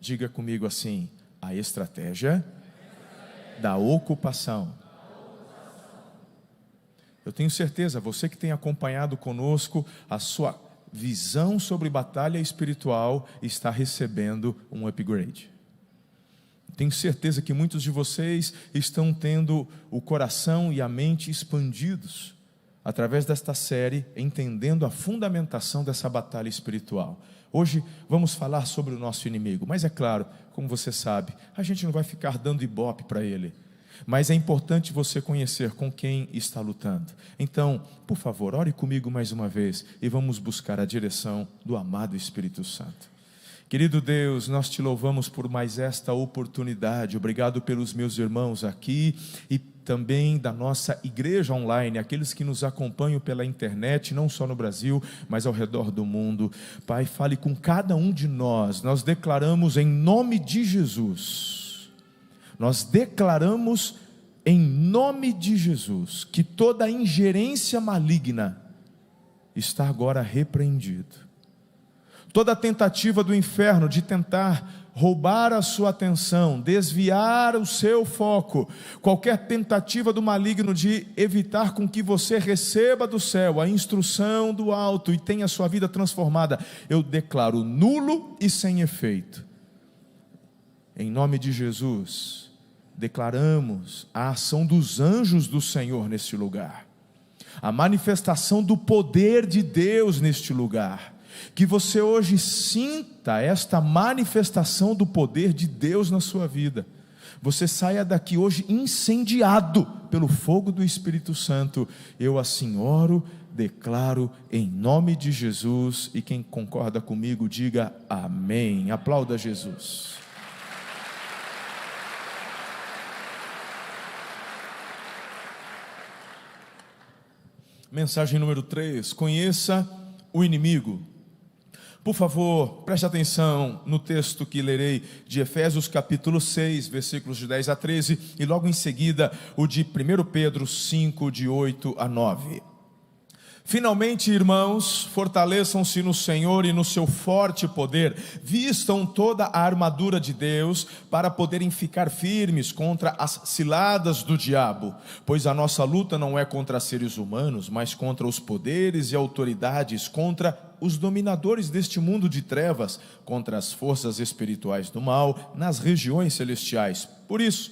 Diga comigo assim: a estratégia da ocupação. Eu tenho certeza, você que tem acompanhado conosco, a sua visão sobre batalha espiritual está recebendo um upgrade. Tenho certeza que muitos de vocês estão tendo o coração e a mente expandidos através desta série, entendendo a fundamentação dessa batalha espiritual. Hoje vamos falar sobre o nosso inimigo, mas é claro, como você sabe, a gente não vai ficar dando ibope para ele, mas é importante você conhecer com quem está lutando. Então, por favor, ore comigo mais uma vez e vamos buscar a direção do amado Espírito Santo. Querido Deus, nós te louvamos por mais esta oportunidade. Obrigado pelos meus irmãos aqui e também da nossa igreja online, aqueles que nos acompanham pela internet, não só no Brasil, mas ao redor do mundo. Pai, fale com cada um de nós. Nós declaramos em nome de Jesus, nós declaramos em nome de Jesus que toda ingerência maligna está agora repreendida. Toda tentativa do inferno de tentar roubar a sua atenção, desviar o seu foco, qualquer tentativa do maligno de evitar com que você receba do céu a instrução do alto e tenha a sua vida transformada, eu declaro nulo e sem efeito. Em nome de Jesus, declaramos a ação dos anjos do Senhor neste lugar, a manifestação do poder de Deus neste lugar. Que você hoje sinta esta manifestação do poder de Deus na sua vida. Você saia daqui hoje incendiado pelo fogo do Espírito Santo. Eu assim oro, declaro em nome de Jesus. E quem concorda comigo, diga amém. Aplauda Jesus. Mensagem número 3. Conheça o inimigo. Por favor, preste atenção no texto que lerei de Efésios capítulo 6, versículos de 10 a 13, e logo em seguida o de 1 Pedro 5, de 8 a 9. Finalmente, irmãos, fortaleçam-se no Senhor e no seu forte poder, vistam toda a armadura de Deus, para poderem ficar firmes contra as ciladas do diabo, pois a nossa luta não é contra seres humanos, mas contra os poderes e autoridades, contra os dominadores deste mundo de trevas, contra as forças espirituais do mal, nas regiões celestiais. Por isso,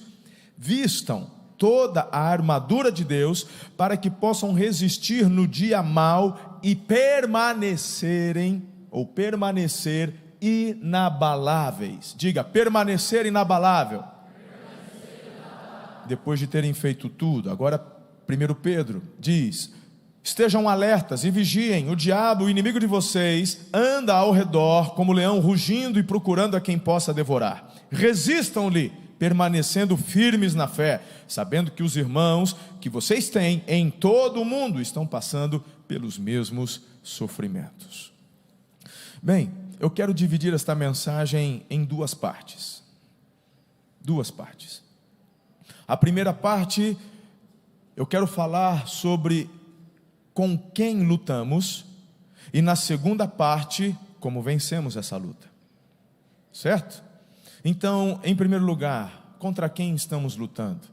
vistam toda a armadura de Deus, para que possam resistir no dia mau e permanecer inabaláveis. Diga, permanecer inabalável. Depois de terem feito tudo. Agora 1 Pedro diz: estejam alertas e vigiem, o diabo, o inimigo de vocês, anda ao redor como leão rugindo e procurando a quem possa devorar. Resistam-lhe, permanecendo firmes na fé, sabendo que os irmãos que vocês têm em todo o mundo estão passando pelos mesmos sofrimentos. Bem, eu quero dividir esta mensagem em duas partes. A primeira parte, eu quero falar sobre com quem lutamos, e na segunda parte, como vencemos essa luta. Certo? Então, em primeiro lugar, contra quem estamos lutando?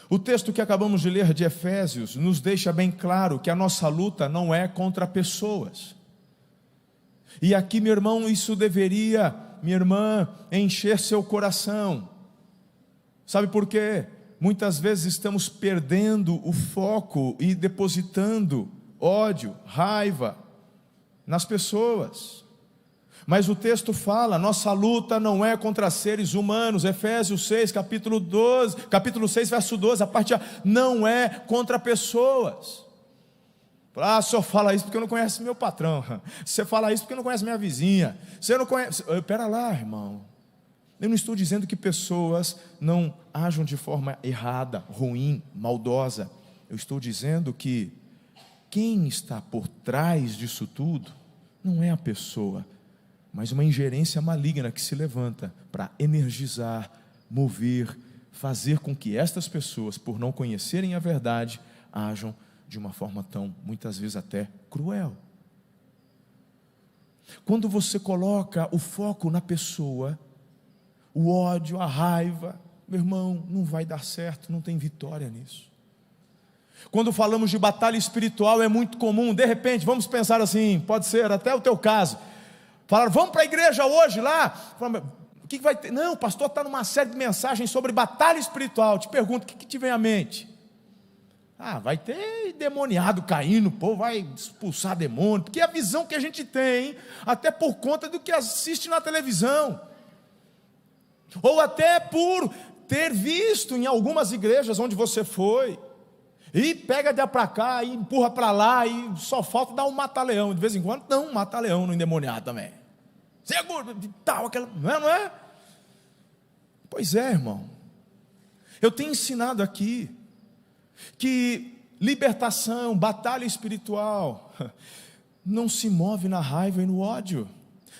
O texto que acabamos de ler de Efésios nos deixa bem claro que a nossa luta não é contra pessoas. E aqui, meu irmão, isso deveria, minha irmã, encher seu coração. Sabe por quê? Muitas vezes estamos perdendo o foco e depositando ódio, raiva nas pessoas. Mas o texto fala, nossa luta não é contra seres humanos. Efésios 6, capítulo 6, verso 12, a parte A, não é contra pessoas. Ah, só fala isso porque não conhece meu patrão. Você fala isso porque não conhece minha vizinha. Você não conhece... Pera lá, irmão. Eu não estou dizendo que pessoas não ajam de forma errada, ruim, maldosa. Eu estou dizendo que quem está por trás disso tudo não é a pessoa, mas uma ingerência maligna que se levanta para energizar, mover, fazer com que estas pessoas, por não conhecerem a verdade, ajam de uma forma tão, muitas vezes até cruel. Quando você coloca o foco na pessoa, o ódio, a raiva. Meu irmão, não vai dar certo, não tem vitória nisso. Quando falamos de batalha espiritual, é muito comum, de repente, vamos pensar assim, pode ser até o teu caso, falar, vamos para a igreja hoje lá, o que vai ter? Não, o pastor está numa série de mensagens sobre batalha espiritual. Te pergunto, o que te vem à mente? Vai ter demoniado caindo, o povo vai expulsar demônio, porque é a visão que a gente tem, até por conta do que assiste na televisão, ou até por ter visto em algumas igrejas onde você foi, e pega de lá para cá, e empurra para lá, e só falta dar um mata-leão, de vez em quando dá um mata-leão no endemoniado também, segura, tal, aquela, não é? Pois é, irmão, eu tenho ensinado aqui, que libertação, batalha espiritual, não se move na raiva e no ódio.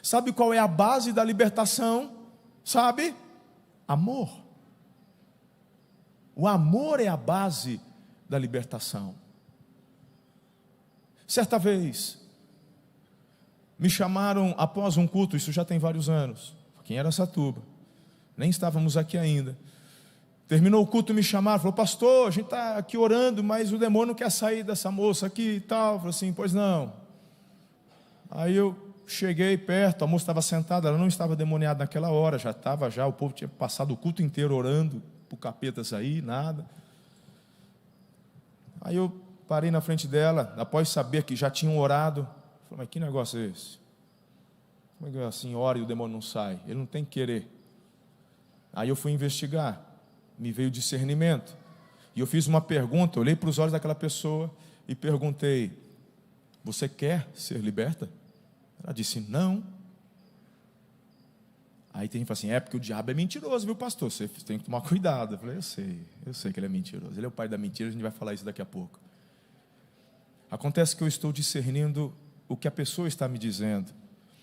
Sabe qual é a base da libertação? Sabe? Amor. O amor é a base da libertação. Certa vez, me chamaram após um culto, isso já tem vários anos, aqui em Araçatuba, nem estávamos aqui ainda. Terminou o culto, me chamaram, falou, pastor, a gente está aqui orando, mas o demônio não quer sair dessa moça aqui e tal. Falei assim, pois não. Aí eu cheguei perto, a moça estava sentada, ela não estava demoniada naquela hora, o povo tinha passado o culto inteiro orando, para o capeta sair, nada. Aí eu parei na frente dela, após saber que já tinham orado, falei, mas que negócio é esse? Como é que é assim, ora e o demônio não sai? Ele não tem que querer. Aí eu fui investigar. Me veio discernimento, e eu fiz uma pergunta, olhei para os olhos daquela pessoa, e perguntei, você quer ser liberta? Ela disse, não. Aí tem gente que fala assim, porque o diabo é mentiroso, viu pastor, você tem que tomar cuidado. Eu falei, eu sei que ele é mentiroso, ele é o pai da mentira, a gente vai falar isso daqui a pouco. Acontece que eu estou discernindo o que a pessoa está me dizendo,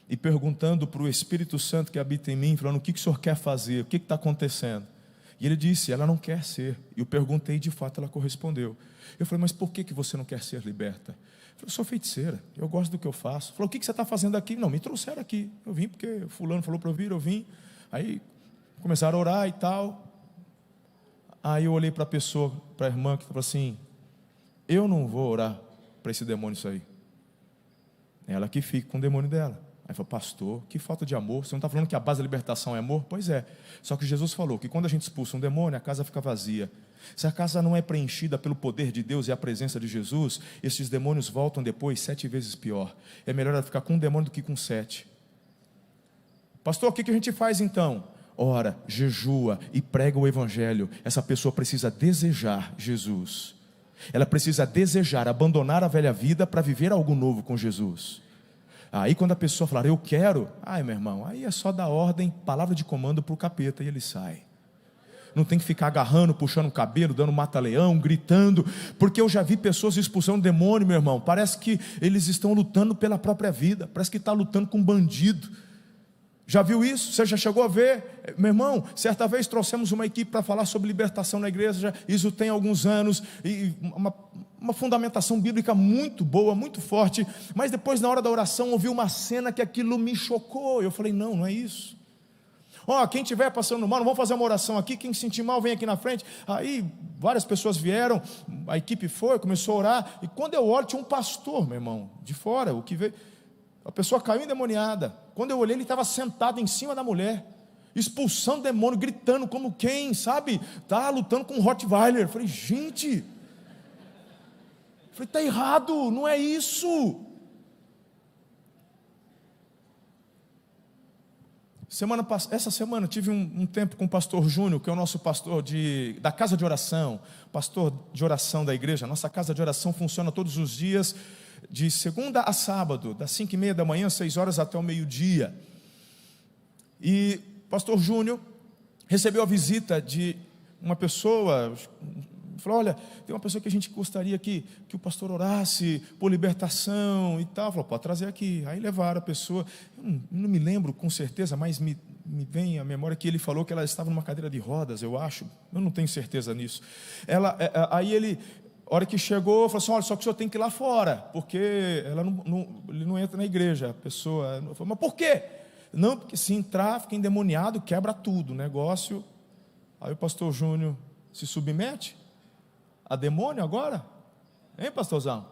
e perguntando para o Espírito Santo que habita em mim, falando, o que o Senhor quer fazer, o que está acontecendo? E ele disse, ela não quer ser. E eu perguntei, de fato ela correspondeu. Eu falei, mas por que você não quer ser liberta? Eu falei, eu sou feiticeira, eu gosto do que eu faço. Falou, o que você está fazendo aqui? Não, me trouxeram aqui. Eu vim porque fulano falou para eu vir, eu vim. Aí começaram a orar e tal. Aí eu olhei para a pessoa, para a irmã, que falou assim, eu não vou orar para esse demônio sair. Ela que fica com o demônio dela. Aí falou, pastor, que falta de amor. Você não está falando que a base da libertação é amor? Pois é, só que Jesus falou que quando a gente expulsa um demônio, a casa fica vazia. Se a casa não é preenchida pelo poder de Deus e a presença de Jesus, esses demônios voltam depois 7 vezes pior. É melhor ela ficar com um demônio do que com 7. Pastor, o que a gente faz então? Ora, jejua e prega o evangelho. Essa pessoa precisa desejar Jesus. Ela precisa desejar abandonar a velha vida para viver algo novo com Jesus. Aí quando a pessoa falar, eu quero, meu irmão, aí é só dar ordem, palavra de comando para o capeta e ele sai. Não tem que ficar agarrando, puxando o cabelo, dando mata-leão, gritando, porque eu já vi pessoas expulsando demônio, meu irmão, parece que eles estão lutando pela própria vida, parece que está lutando com um bandido. Já viu isso? Você já chegou a ver? Meu irmão, certa vez trouxemos uma equipe para falar sobre libertação na igreja, isso tem alguns anos, e uma fundamentação bíblica muito boa, muito forte, mas depois na hora da oração ouvi uma cena que aquilo me chocou. Eu falei, não é isso. Quem estiver passando mal, vamos fazer uma oração aqui, quem se sentir mal vem aqui na frente. Aí várias pessoas vieram, a equipe foi, começou a orar, e quando eu olho tinha um pastor, meu irmão, de fora, o que veio, a pessoa caiu endemoniada. Quando eu olhei, ele estava sentado em cima da mulher, expulsando o demônio, gritando como quem, sabe, está lutando com um Rottweiler. Eu falei, gente, está errado, não é isso. Essa semana tive um tempo com o pastor Júnior, que é o nosso pastor da casa de oração, pastor de oração da igreja. Nossa casa de oração funciona todos os dias, de segunda a sábado, das 5:30 da manhã, 6 horas até o meio-dia. E o pastor Júnior recebeu a visita de uma pessoa, falou, olha, tem uma pessoa que a gente gostaria que o pastor orasse por libertação e tal. Falou, pode trazer aqui. Aí levaram a pessoa, eu não me lembro com certeza, mas me vem à memória que ele falou que ela estava numa cadeira de rodas, eu acho, eu não tenho certeza nisso. Aí ele, a hora que chegou, falou assim, olha, só que o senhor tem que ir lá fora, porque ele não entra na igreja. A pessoa falou, mas por quê? Não, porque se entrar, fica endemoniado, quebra tudo, o negócio. Aí o pastor Júnior se submete a demônio agora? Hein, pastorzão?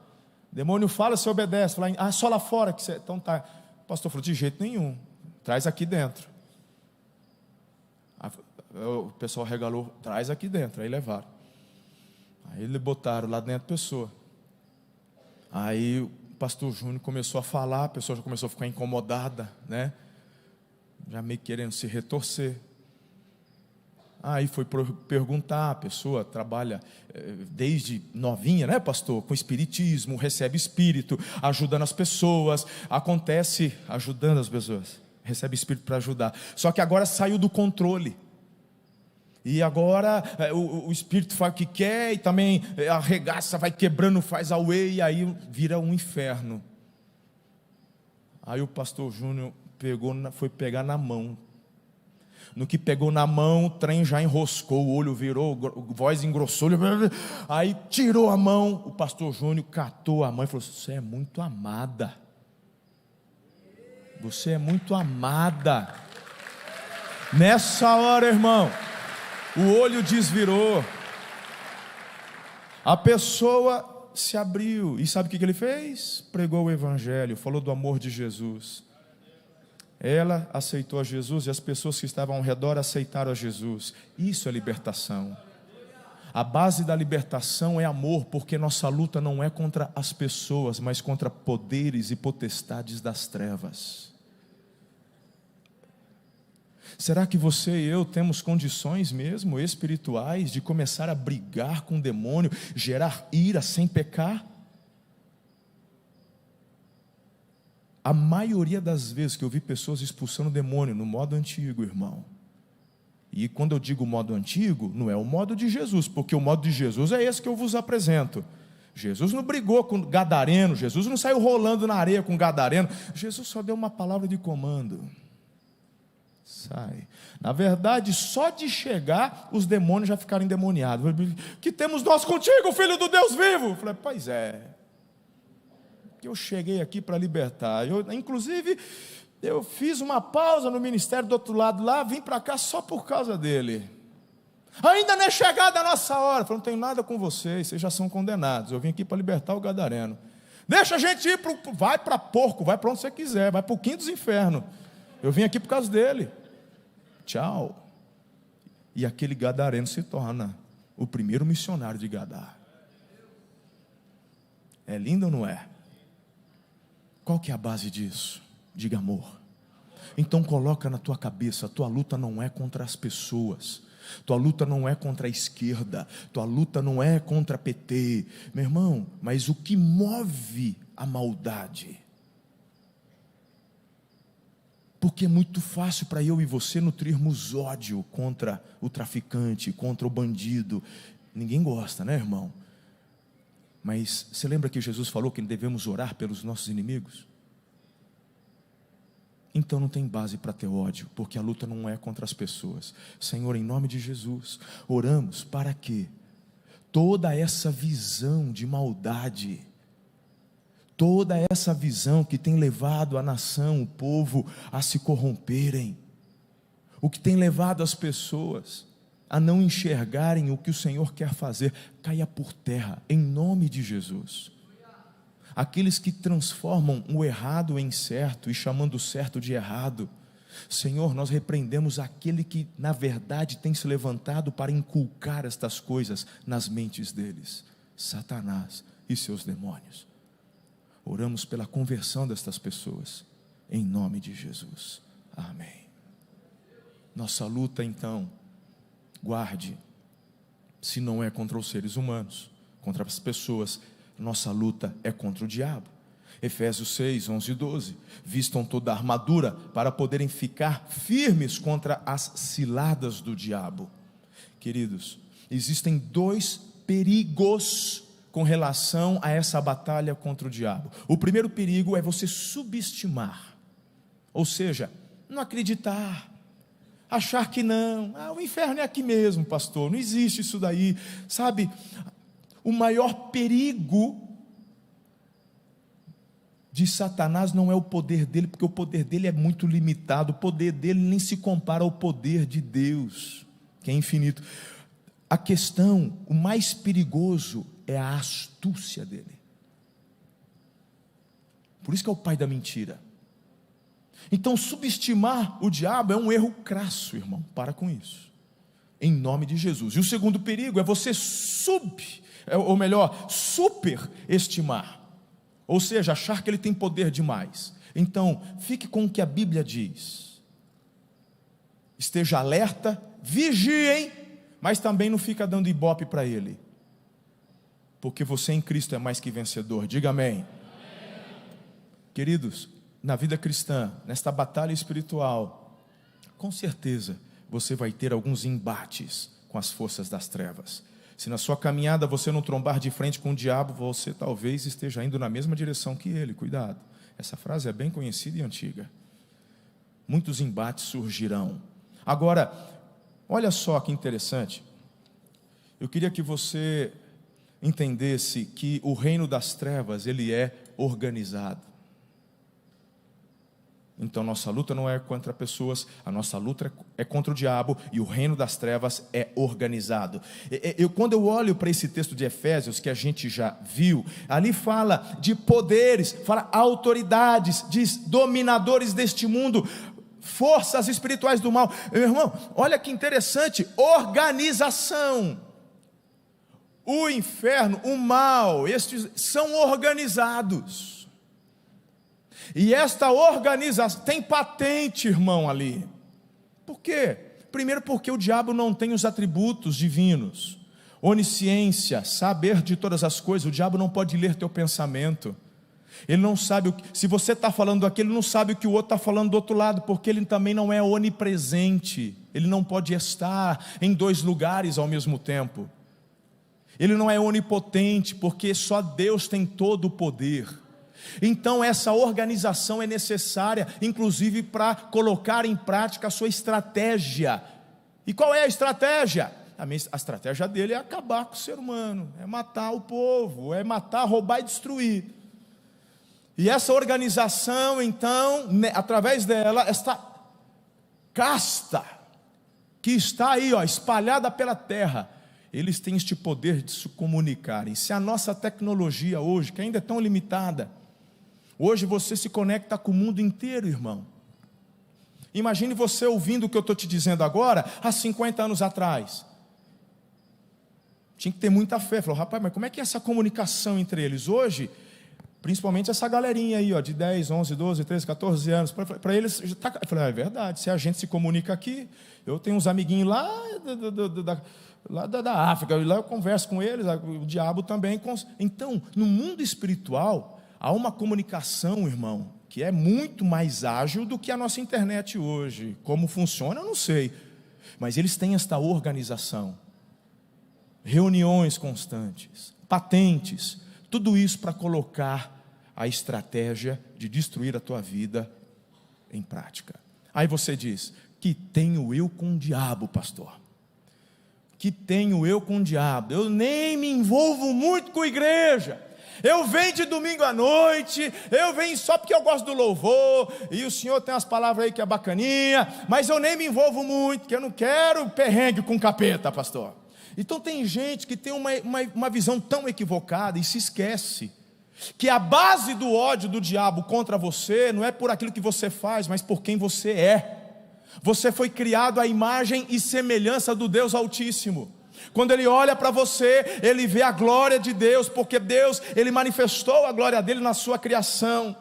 Demônio fala, você obedece. Fala, só lá fora que você... Então tá. O pastor falou, de jeito nenhum, traz aqui dentro. O pessoal regalou, traz aqui dentro. Aí levaram. Aí eles botaram lá dentro a pessoa. Aí o pastor Júnior começou a falar, a pessoa já começou a ficar incomodada, né? Já meio querendo se retorcer. Aí foi perguntar, a pessoa trabalha desde novinha, né, pastor? Com espiritismo, recebe espírito, ajudando as pessoas, acontece ajudando as pessoas, recebe espírito para ajudar. Só que agora saiu do controle. E agora o espírito faz o que quer e também arregaça, vai quebrando, faz auê e aí vira um inferno. Aí o pastor Júnior foi pegar na mão. No que pegou na mão, o trem já enroscou, o olho virou, a voz engrossou, aí tirou a mão, o pastor Júnior catou a mão e falou, você é muito amada, você é muito amada. Nessa hora, irmão, o olho desvirou, a pessoa se abriu, e sabe o que ele fez? Pregou o evangelho, falou do amor de Jesus. Ela aceitou a Jesus e as pessoas que estavam ao redor aceitaram a Jesus. Isso é libertação. A base da libertação é amor, porque nossa luta não é contra as pessoas, mas contra poderes e potestades das trevas. Será que você e eu temos condições mesmo espirituais de começar a brigar com o demônio, gerar ira sem pecar? A maioria das vezes que eu vi pessoas expulsando o demônio no modo antigo, irmão. E quando eu digo modo antigo, não é o modo de Jesus, porque o modo de Jesus é esse que eu vos apresento. Jesus não brigou com gadareno, Jesus não saiu rolando na areia com gadareno. Jesus só deu uma palavra de comando. Sai. Na verdade, só de chegar, os demônios já ficaram endemoniados. Que temos nós contigo, filho do Deus vivo? Eu falei, pois é. Que eu cheguei aqui para libertar. Inclusive, eu fiz uma pausa no ministério do outro lado lá, vim para cá só por causa dele. Ainda não é chegada a nossa hora. Eu falei, não tenho nada com vocês já são condenados. Eu vim aqui para libertar o gadareno. Deixa a gente ir, vai para porco, vai para onde você quiser, vai para o quinto dos infernos. Eu vim aqui por causa dele. Tchau. E aquele gadareno se torna o primeiro missionário de Gadar. É lindo ou não é? Qual que é a base disso? Diga amor. Então coloca na tua cabeça, a tua luta não é contra as pessoas, tua luta não é contra a esquerda, tua luta não é contra a PT, meu irmão, mas o que move a maldade? Porque é muito fácil para eu e você nutrirmos ódio contra o traficante, contra o bandido. Ninguém gosta, né, irmão? Mas você lembra que Jesus falou que devemos orar pelos nossos inimigos? Então não tem base para ter ódio, porque a luta não é contra as pessoas. Senhor, em nome de Jesus, oramos para que toda essa visão de maldade, toda essa visão que tem levado a nação, o povo a se corromperem, o que tem levado as pessoas a não enxergarem o que o Senhor quer fazer, caia por terra, em nome de Jesus. Aqueles que transformam o errado em certo e chamando o certo de errado, Senhor, nós repreendemos aquele que na verdade tem se levantado para inculcar estas coisas nas mentes deles, Satanás e seus demônios. Oramos pela conversão destas pessoas, em nome de Jesus, amém. Nossa luta então, guarde, se não é contra os seres humanos, contra as pessoas, nossa luta é contra o diabo. Efésios 6, 11 e 12, vistam toda a armadura para poderem ficar firmes contra as ciladas do diabo. Queridos, existem dois perigos com relação a essa batalha contra o diabo. O primeiro perigo é você subestimar, ou seja, não acreditar, achar que não, o inferno é aqui mesmo, pastor, não existe isso daí, sabe? O maior perigo de Satanás não é o poder dele, porque o poder dele é muito limitado, o poder dele nem se compara ao poder de Deus, que é infinito. A questão, o mais perigoso é a astúcia dele. Por isso que é o pai da mentira. Então, subestimar o diabo é um erro crasso, irmão. Para com isso, em nome de Jesus. E o segundo perigo é você superestimar, ou seja, achar que ele tem poder demais. Então, fique com o que a Bíblia diz. Esteja alerta, vigiem, mas também não fica dando ibope para ele, porque você em Cristo é mais que vencedor. Diga amém. Queridos, na vida cristã, nesta batalha espiritual, com certeza você vai ter alguns embates com as forças das trevas. Se na sua caminhada você não trombar de frente com o diabo, você talvez esteja indo na mesma direção que ele. Cuidado, essa frase é bem conhecida e antiga. Muitos embates surgirão. Agora, olha só que interessante. Eu queria que você entendesse que o reino das trevas, ele é organizado. Então nossa luta não é contra pessoas, a nossa luta é contra o diabo, e o reino das trevas é organizado. Quando eu olho para esse texto de Efésios, que a gente já viu, ali fala de poderes, fala autoridades, diz dominadores deste mundo, forças espirituais do mal. Meu irmão, olha que interessante, organização. O inferno, o mal, estes são organizados. E esta organização tem patente, irmão, ali. Por quê? Primeiro porque o diabo não tem os atributos divinos. Onisciência, saber de todas as coisas. O diabo não pode ler teu pensamento. Ele não sabe, se você está falando aqui, ele não sabe o que o outro está falando do outro lado, porque ele também não é onipresente. Ele não pode estar em dois lugares ao mesmo tempo. Ele não é onipotente, porque só Deus tem todo o poder. Então essa organização é necessária, inclusive para colocar em prática a sua estratégia. E qual é a estratégia? A estratégia dele é acabar com o ser humano, é matar o povo, é matar, roubar e destruir. E essa organização, então, através dela, esta casta que está aí, espalhada pela terra, eles têm este poder de se comunicarem. Se a nossa tecnologia hoje, que ainda é tão limitada, hoje você se conecta com o mundo inteiro, irmão. Imagine você ouvindo o que eu estou te dizendo agora, há 50 anos atrás. Tinha que ter muita fé. Falou, rapaz, mas como é que é essa comunicação entre eles? Hoje, principalmente essa galerinha aí, de 10, 11, 12, 13, 14 anos, para eles, eu falei, é verdade, se a gente se comunica aqui, eu tenho uns amiguinhos lá da África, lá eu converso com eles, o diabo também. Então, no mundo espiritual, há uma comunicação, irmão, que é muito mais ágil do que a nossa internet hoje. Como funciona, eu não sei. Mas eles têm esta organização. Reuniões constantes, patentes, tudo isso para colocar a estratégia de destruir a tua vida em prática. Aí você diz, que tenho eu com o diabo, pastor? Que tenho eu com o diabo? Eu nem me envolvo muito com a igreja. Eu venho de domingo à noite, eu venho só porque eu gosto do louvor, e o senhor tem umas palavras aí que é bacaninha, mas eu nem me envolvo muito, porque eu não quero perrengue com capeta, pastor. Então tem gente que tem uma visão tão equivocada e se esquece que a base do ódio do diabo contra você não é por aquilo que você faz, mas por quem você é. Você foi criado à imagem e semelhança do Deus Altíssimo. Quando ele olha para você, ele vê a glória de Deus, porque Deus, ele manifestou a glória dele na sua criação.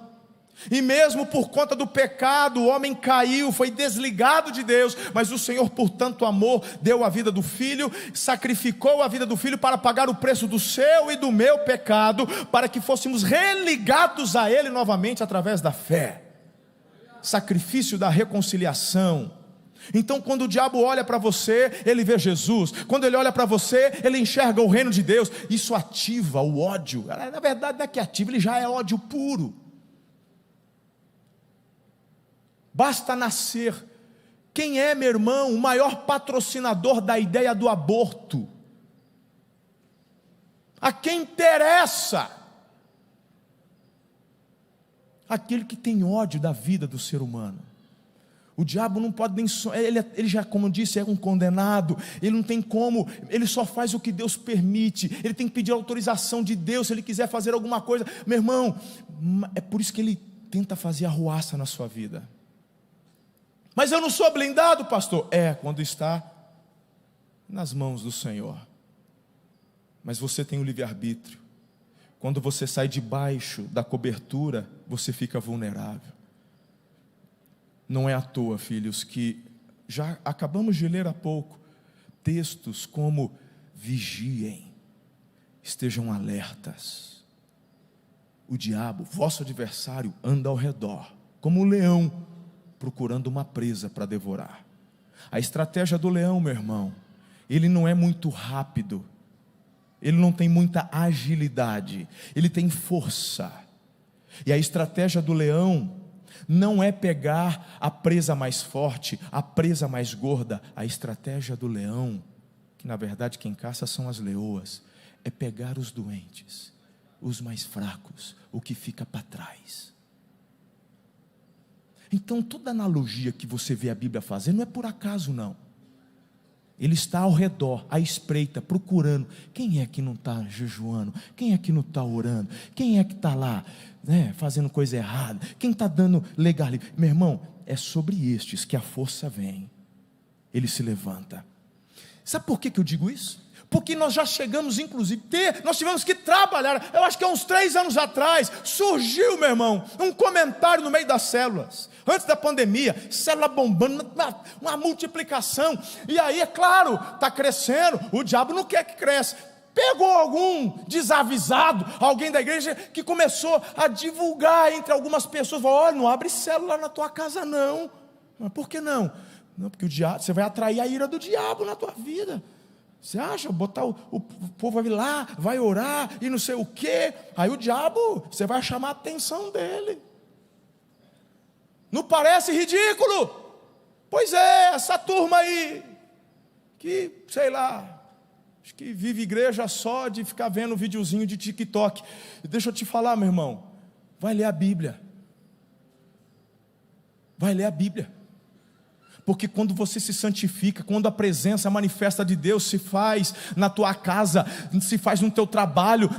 E mesmo por conta do pecado, o homem caiu, foi desligado de Deus, mas o Senhor, por tanto amor, deu a vida do Filho, sacrificou a vida do Filho para pagar o preço do seu e do meu pecado, para que fôssemos religados a Ele novamente através da fé. Sacrifício da reconciliação. Então quando o diabo olha para você, ele vê Jesus. Quando ele olha para você, ele enxerga o reino de Deus. Isso ativa o ódio. Na verdade não é que ativa, ele já é ódio puro. Basta nascer. Quem é, meu irmão, o maior patrocinador da ideia do aborto? A quem interessa? aquele que tem ódio da vida do ser humano. O diabo não pode nem ele já, como eu disse, é um condenado. Ele não tem como, ele só faz o que Deus permite. Ele tem que pedir autorização de Deus se ele quiser fazer alguma coisa. Meu irmão, é por isso que ele tenta fazer arruaça na sua vida. Mas eu não sou blindado, pastor. Quando está nas mãos do Senhor. Mas você tem o livre-arbítrio. Quando você sai debaixo da cobertura, você fica vulnerável. Não é à toa, filhos, que já acabamos de ler há pouco textos como: vigiem, estejam alertas. O diabo, vosso adversário, anda ao redor, como um leão, procurando uma presa para devorar. A estratégia do leão, meu irmão, ele não é muito rápido, ele não tem muita agilidade, ele tem força. E a estratégia do leão não é pegar a presa mais forte, a presa mais gorda. A estratégia do leão, que na verdade quem caça são as leoas, é pegar os doentes, os mais fracos, o que fica para trás. Então toda analogia que você vê a Bíblia fazer não é por acaso não. Ele está ao redor, à espreita, procurando. Quem é que não está jejuando? Quem é que não está orando? Quem é que está lá, fazendo coisa errada? Quem está dando legalismo? Meu irmão, é sobre estes que a força vem. Ele se levanta. Sabe por que eu digo isso? Porque nós já chegamos, inclusive, nós tivemos que trabalhar. Eu acho que há uns 3 anos atrás, surgiu, meu irmão, um comentário no meio das células. Antes da pandemia, célula bombando, uma multiplicação. E aí, é claro, está crescendo. O diabo não quer que cresça. Pegou algum desavisado, alguém da igreja, que começou a divulgar entre algumas pessoas. Falou: olha, não abre célula na tua casa não. Mas por que não? Não, porque o diabo, você vai atrair a ira do diabo na tua vida. Você acha, botar o povo vai vir lá, vai orar e não sei o quê. Aí o diabo, você vai chamar a atenção dele. Não parece ridículo? Pois é, essa turma aí, que, sei lá, acho que vive igreja só de ficar vendo videozinho de TikTok. E deixa eu te falar, meu irmão, vai ler a Bíblia. Vai ler a Bíblia. Porque quando você se santifica, quando a presença manifesta de Deus se faz na tua casa, se faz no teu trabalho,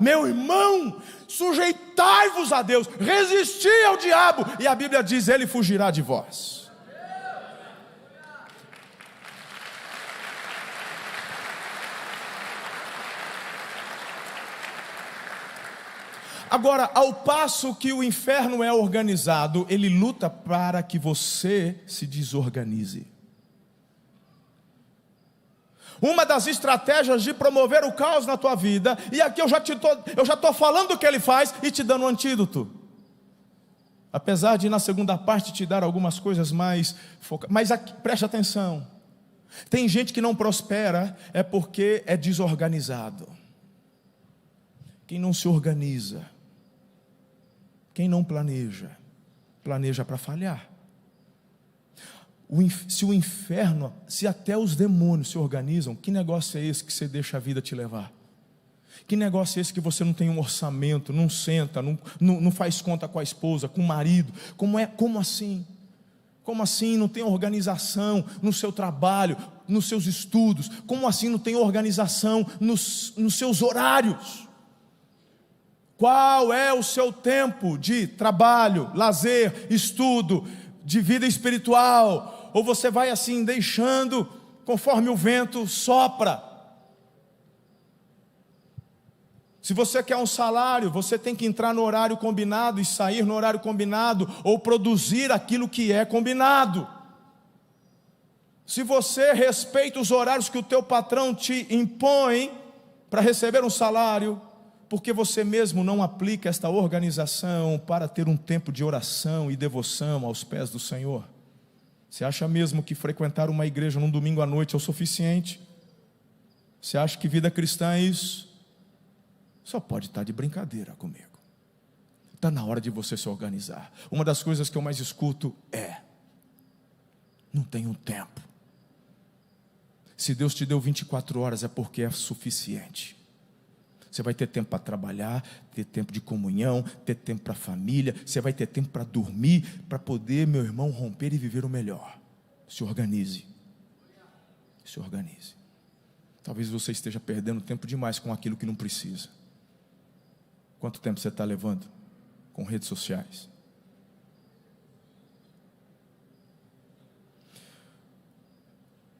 meu irmão, sujeitai-vos a Deus, resisti ao diabo, e a Bíblia diz: ele fugirá de vós. Agora, ao passo que o inferno é organizado, ele luta para que você se desorganize. Uma das estratégias de promover o caos na tua vida, e aqui eu já estou falando o que ele faz e te dando um antídoto. Apesar de na segunda parte te dar algumas coisas mais focadas. Mas aqui, preste atenção. Tem gente que não prospera é porque é desorganizado. Quem não se organiza, quem não planeja, planeja para falhar. Se o inferno, se até os demônios se organizam, que negócio é esse que você deixa a vida te levar? Que negócio é esse que você não tem um orçamento, não senta, não faz conta com a esposa, com o marido? Como assim? Como assim não tem organização no seu trabalho, nos seus estudos? Como assim não tem organização nos seus horários? Qual é o seu tempo de trabalho, lazer, estudo, de vida espiritual? Ou você vai assim deixando conforme o vento sopra? Se você quer um salário, você tem que entrar no horário combinado e sair no horário combinado, ou produzir aquilo que é combinado. Se você respeita os horários que o teu patrão te impõe para receber um salário, porque você mesmo não aplica esta organização para ter um tempo de oração e devoção aos pés do Senhor? Você acha mesmo que frequentar uma igreja num domingo à noite é o suficiente? Você acha que vida cristã é isso? Só pode estar de brincadeira comigo. Está na hora de você se organizar. Uma das coisas que eu mais escuto é: não tenho tempo. Se Deus te deu 24 horas é porque é suficiente. Você vai ter tempo para trabalhar, ter tempo de comunhão, ter tempo para a família, você vai ter tempo para dormir, para poder, meu irmão, romper e viver o melhor. Se organize. Se organize. Talvez você esteja perdendo tempo demais com aquilo que não precisa. Quanto tempo você está levando com redes sociais?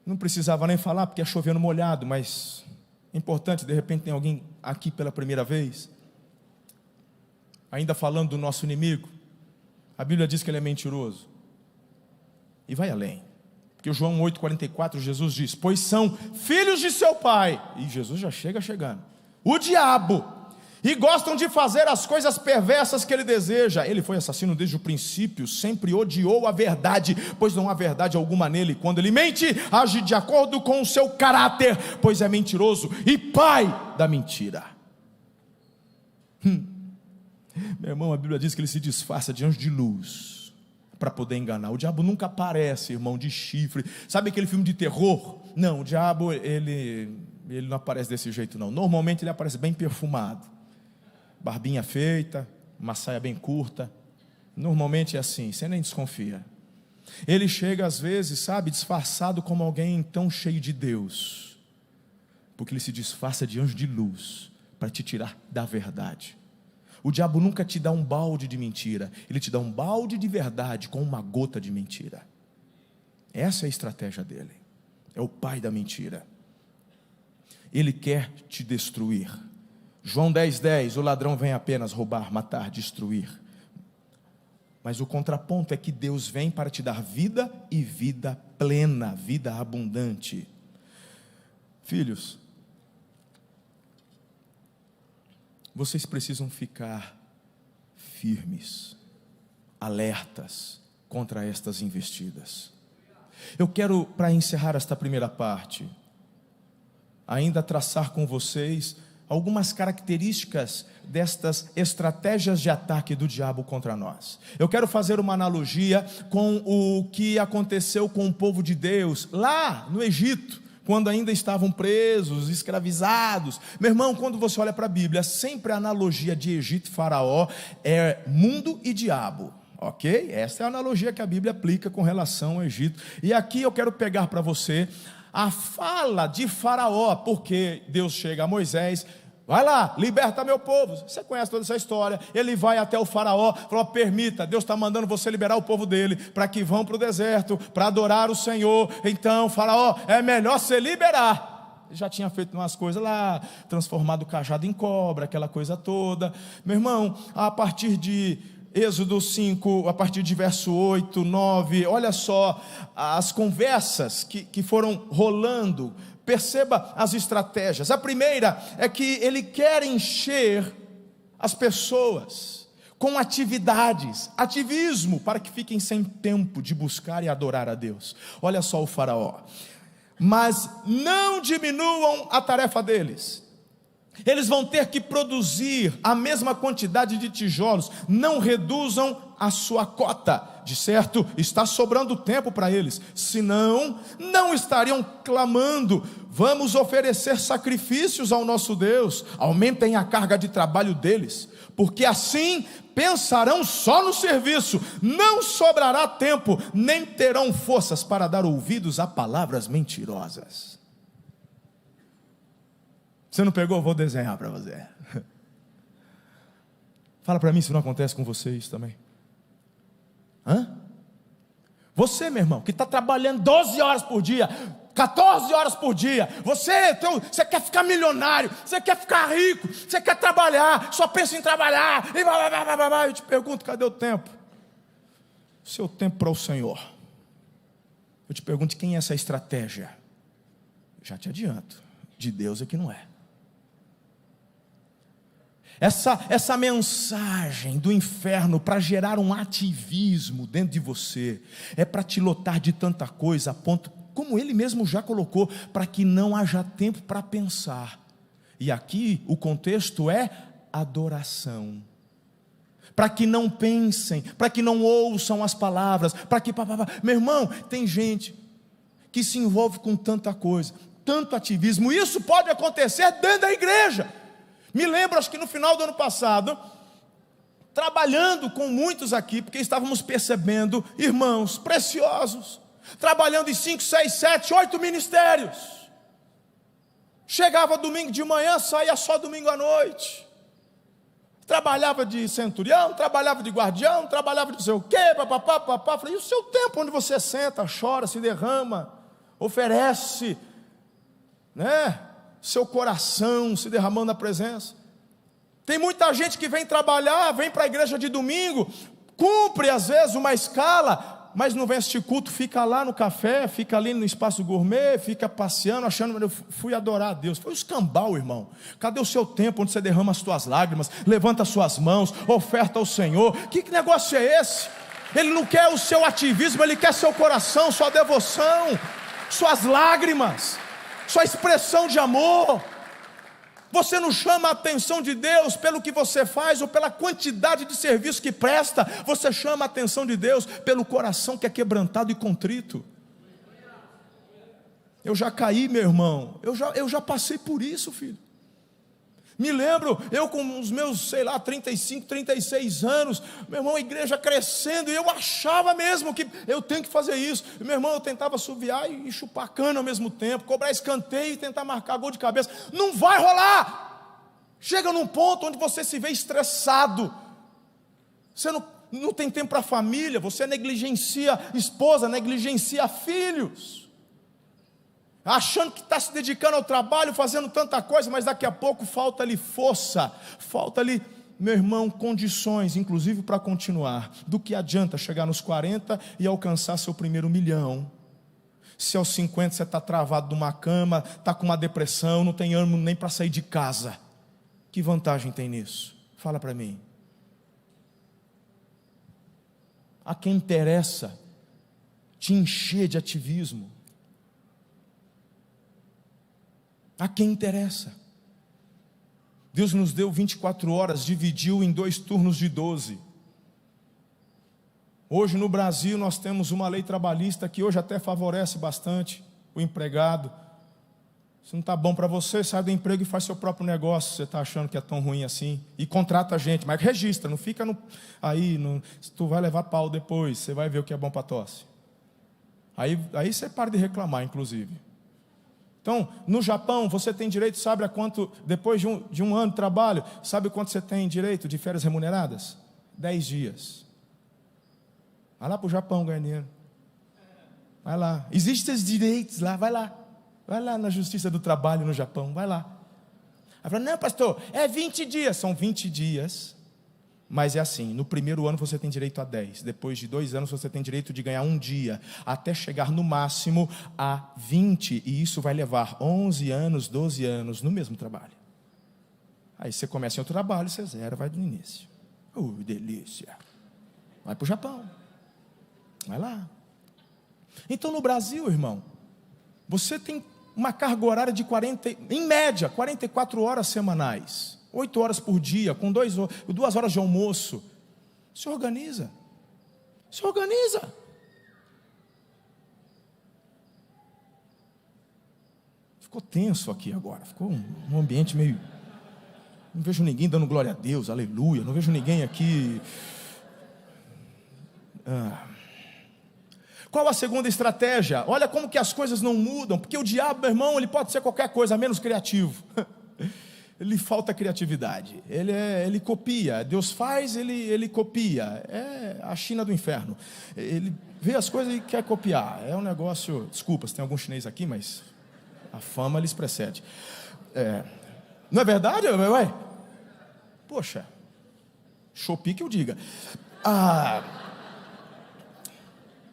Não precisava nem falar porque é chovendo molhado, mas é importante, de repente tem alguém aqui pela primeira vez, ainda falando do nosso inimigo. A Bíblia diz que ele é mentiroso, e vai além, porque o João 8,44, Jesus diz: pois são filhos de seu pai, e Jesus já chegando, o diabo, e gostam de fazer as coisas perversas que ele deseja. Ele foi assassino desde o princípio, sempre odiou a verdade, pois não há verdade alguma nele. Quando ele mente, age de acordo com o seu caráter, pois é mentiroso e pai da mentira. Meu irmão, a Bíblia diz que ele se disfarça de anjo de luz para poder enganar. O diabo nunca aparece, irmão, de chifre. Sabe aquele filme de terror? Não, o diabo, ele não aparece desse jeito não. Normalmente ele aparece bem perfumado, barbinha feita, uma saia bem curta. Normalmente é assim, você nem desconfia. Ele chega às vezes, sabe, disfarçado como alguém tão cheio de Deus, porque ele se disfarça de anjo de luz para te tirar da verdade. O diabo nunca te dá um balde de mentira, ele te dá um balde de verdade com uma gota de mentira. Essa é a estratégia dele. É o pai da mentira. Ele quer te destruir. João 10,10, o ladrão vem apenas roubar, matar, destruir. Mas o contraponto é que Deus vem para te dar vida e vida plena, vida abundante. Filhos, vocês precisam ficar firmes, alertas contra estas investidas. Eu quero, para encerrar esta primeira parte, ainda traçar com vocês algumas características destas estratégias de ataque do diabo contra nós. Eu quero fazer uma analogia com o que aconteceu com o povo de Deus lá no Egito, quando ainda estavam presos, escravizados. Meu irmão, quando você olha para a Bíblia, sempre a analogia de Egito e Faraó é mundo e diabo. Ok? Essa é a analogia que a Bíblia aplica com relação ao Egito. E aqui eu quero pegar para você a fala de Faraó, porque Deus chega a Moisés: vai lá, liberta meu povo. Você conhece toda essa história. Ele vai até o Faraó, falou: permita, Deus está mandando você liberar o povo dele, para que vão para o deserto, para adorar o Senhor. Então, Faraó, é melhor você liberar. Ele já tinha feito umas coisas lá, transformado o cajado em cobra, aquela coisa toda. Meu irmão, a partir de Êxodo 5, a partir de verso 8, 9, olha só as conversas que foram rolando. Perceba as estratégias. A primeira é que ele quer encher as pessoas com atividades, ativismo, para que fiquem sem tempo de buscar e adorar a Deus. Olha só o Faraó: mas não diminuam a tarefa deles. Eles vão ter que produzir a mesma quantidade de tijolos, não reduzam a sua cota. De certo, está sobrando tempo para eles, senão não estariam clamando: vamos oferecer sacrifícios ao nosso Deus. Aumentem a carga de trabalho deles, porque assim pensarão só no serviço, não sobrará tempo, nem terão forças para dar ouvidos a palavras mentirosas. Você não pegou? Vou desenhar para você. Fala para mim se não acontece com vocês também. Você, meu irmão, que está trabalhando 12 horas por dia, 14 horas por dia, você quer ficar milionário, você quer ficar rico, você quer trabalhar, só pensa em trabalhar, e eu te pergunto: cadê o tempo? Seu tempo para o Senhor. Eu te pergunto: quem é essa estratégia? Já te adianto, de Deus é que não é. Essa mensagem do inferno para gerar um ativismo dentro de você, é para te lotar de tanta coisa, a ponto, como ele mesmo já colocou, para que não haja tempo para pensar. E aqui o contexto é adoração. Para que não pensem, para que não ouçam as palavras, para que... Meu irmão, tem gente que se envolve com tanta coisa, tanto ativismo. Isso pode acontecer dentro da igreja. Me lembro, acho que no final do ano passado, trabalhando com muitos aqui, porque estávamos percebendo irmãos preciosos, trabalhando em 5, 6, 7, 8 ministérios. Chegava domingo de manhã, saía só domingo à noite. Trabalhava de centurião, trabalhava de guardião, trabalhava de não sei o quê, papapá, papapá. Falei, e o seu tempo onde você senta, chora, se derrama, oferece, né? Seu coração se derramando na presença. Tem muita gente que vem trabalhar, vem para a igreja de domingo, cumpre às vezes uma escala, mas não vem assistir culto, fica lá no café, fica ali no espaço gourmet, fica passeando, achando, eu fui adorar a Deus. Foi um escambau, irmão. Cadê o seu tempo onde você derrama as tuas lágrimas, levanta as suas mãos, oferta ao Senhor? Que negócio é esse? Ele não quer o seu ativismo, ele quer seu coração, sua devoção, suas lágrimas, sua expressão de amor. Você não chama a atenção de Deus pelo que você faz ou pela quantidade de serviço que presta. Você chama a atenção de Deus pelo coração que é quebrantado e contrito. Eu já caí, meu irmão. Eu já passei por isso, filho. Me lembro, eu com os meus, 35, 36 anos, meu irmão, a igreja crescendo, e eu achava mesmo que eu tenho que fazer isso. E, meu irmão, eu tentava assoviar e chupar cana ao mesmo tempo, cobrar escanteio e tentar marcar gol de cabeça. Não vai rolar! Chega num ponto onde você se vê estressado. Você não tem tempo para a família, você negligencia esposa, negligencia filhos. Achando que está se dedicando ao trabalho, fazendo tanta coisa, mas daqui a pouco falta-lhe força, falta-lhe, meu irmão, condições, inclusive para continuar. Do que adianta chegar nos 40 e alcançar seu primeiro $1 milhão, se aos 50 você está travado numa cama, está com uma depressão, não tem ânimo nem para sair de casa? Que vantagem tem nisso? Fala para mim. A quem interessa te encher de ativismo? A quem interessa? Deus nos deu 24 horas, dividiu em 2 turnos de 12. Hoje no Brasil nós temos uma lei trabalhista que hoje até favorece bastante o empregado. Se não está bom para você, sai do emprego e faz seu próprio negócio. Você está achando que é tão ruim assim? E contrata gente, mas registra, não fica se tu vai levar pau depois, você vai ver o que é bom para tosse. Aí você para de reclamar, inclusive. Então, no Japão, você tem direito, sabe a quanto, depois de um ano de trabalho, sabe quanto você tem direito de férias remuneradas? 10 dias. Vai lá para o Japão ganhar dinheiro. Vai lá. Existem esses direitos lá, vai lá. Vai lá na Justiça do Trabalho no Japão, vai lá. Aí fala, não, pastor, é 20 dias. São 20 dias, mas é assim, no primeiro ano você tem direito a 10. Depois de 2 anos você tem direito de ganhar 1 dia, até chegar no máximo a 20. E isso vai levar 11 anos, 12 anos no mesmo trabalho. Aí você começa em outro trabalho, você zera, vai do início. Delícia. Vai para o Japão. Vai lá. Então no Brasil, irmão, você tem uma carga horária de em média, 44 horas semanais. 8 horas por dia, com 2 horas de almoço. Se organiza. Se organiza. Ficou tenso aqui agora. Ficou um ambiente meio... Não vejo ninguém dando glória a Deus, aleluia. Não vejo ninguém aqui... Qual a segunda estratégia? Olha como que as coisas não mudam. Porque o diabo, meu irmão, ele pode ser qualquer coisa, menos criativo. Ele falta criatividade, ele copia. Deus faz, ele copia. É a China do inferno. Ele vê as coisas e quer copiar. É um negócio, desculpa se tem algum chinês aqui, mas a fama lhes precede. Não é verdade, ué? Poxa, Shopee que eu diga.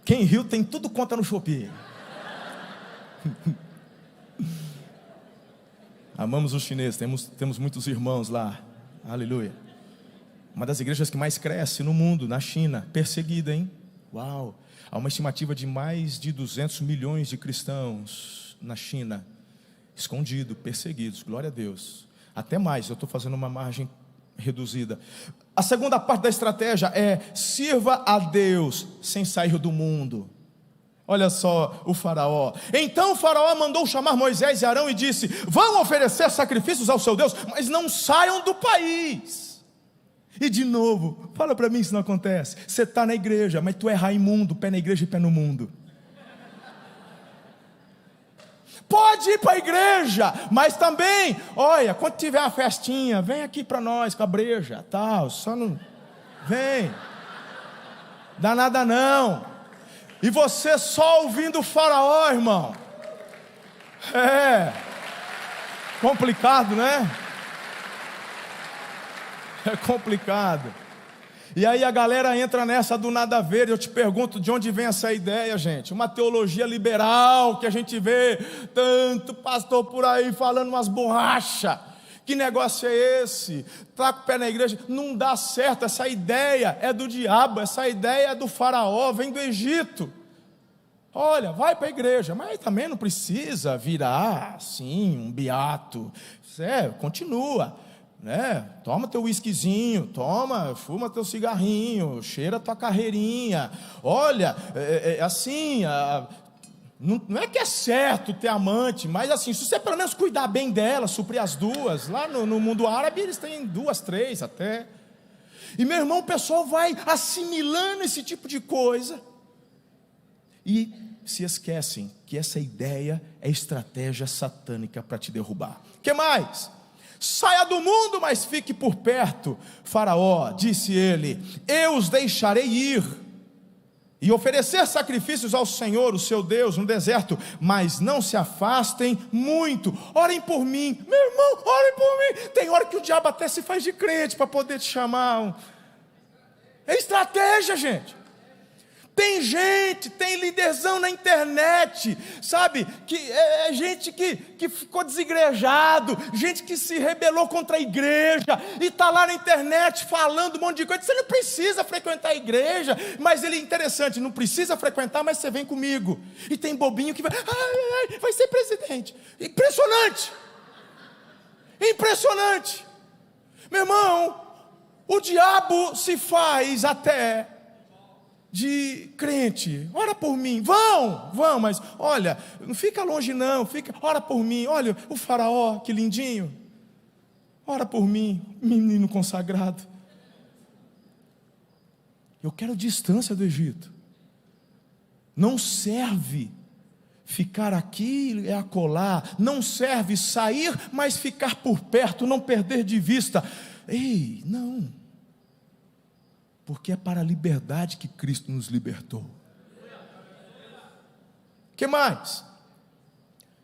Quem riu tem tudo conta no Shopee. Amamos os chineses, temos muitos irmãos lá, aleluia. Uma das igrejas que mais cresce no mundo, na China, perseguida, hein? Uau! Há uma estimativa de mais de 200 milhões de cristãos na China, escondidos, perseguidos, glória a Deus. Até mais, eu estou fazendo uma margem reduzida. A segunda parte da estratégia é: sirva a Deus sem sair do mundo. Olha só o faraó. Então o faraó mandou chamar Moisés e Arão e disse: vão oferecer sacrifícios ao seu Deus, mas não saiam do país. E de novo, fala para mim se não acontece. Você está na igreja, mas tu é Raimundo, pé na igreja e pé no mundo. Pode ir para a igreja, mas também, olha, quando tiver a festinha, vem aqui para nós com a breja, tal, só não vem. Dá nada não. E você só ouvindo o faraó, irmão. É complicado, né? É complicado. E aí a galera entra nessa do nada a ver. Eu te pergunto, de onde vem essa ideia, gente? Uma teologia liberal que a gente vê tanto pastor por aí falando umas borrachas. Que negócio é esse? Tá com o pé na igreja, não dá certo. Essa ideia é do diabo, essa ideia é do faraó, vem do Egito. Olha, vai para a igreja, mas também não precisa virar assim, um beato. Continua, né? Toma teu whiskyzinho, fuma teu cigarrinho, cheira tua carreirinha. Olha, não é que é certo ter amante, mas assim, se você pelo menos cuidar bem dela, suprir as duas, lá no mundo árabe eles têm 2, 3 até. E meu irmão, o pessoal vai assimilando esse tipo de coisa e se esquecem que essa ideia é estratégia satânica para te derrubar. Que mais? Saia do mundo, mas fique por perto. Faraó, disse ele, eu os deixarei ir e oferecer sacrifícios ao Senhor, o seu Deus, no deserto, mas não se afastem muito. Orem por mim, meu irmão, orem por mim. Tem hora que o diabo até se faz de crente para poder te chamar. É estratégia, gente. Tem gente, tem líderzão na internet, sabe, que é gente que ficou desigrejado, gente que se rebelou contra a igreja, e está lá na internet falando um monte de coisa. Você não precisa frequentar a igreja, mas ele é interessante, não precisa frequentar, mas você vem comigo. E tem bobinho que vai ser presidente. Impressionante, impressionante. Meu irmão, o diabo se faz até de crente. Ora por mim, vão, mas olha, não fica longe não, ora por mim. Olha o faraó, que lindinho, ora por mim, menino consagrado. Eu quero distância do Egito. Não serve ficar aqui e acolá, não serve sair, mas ficar por perto, não perder de vista. Ei, não, porque é para a liberdade que Cristo nos libertou. Que mais?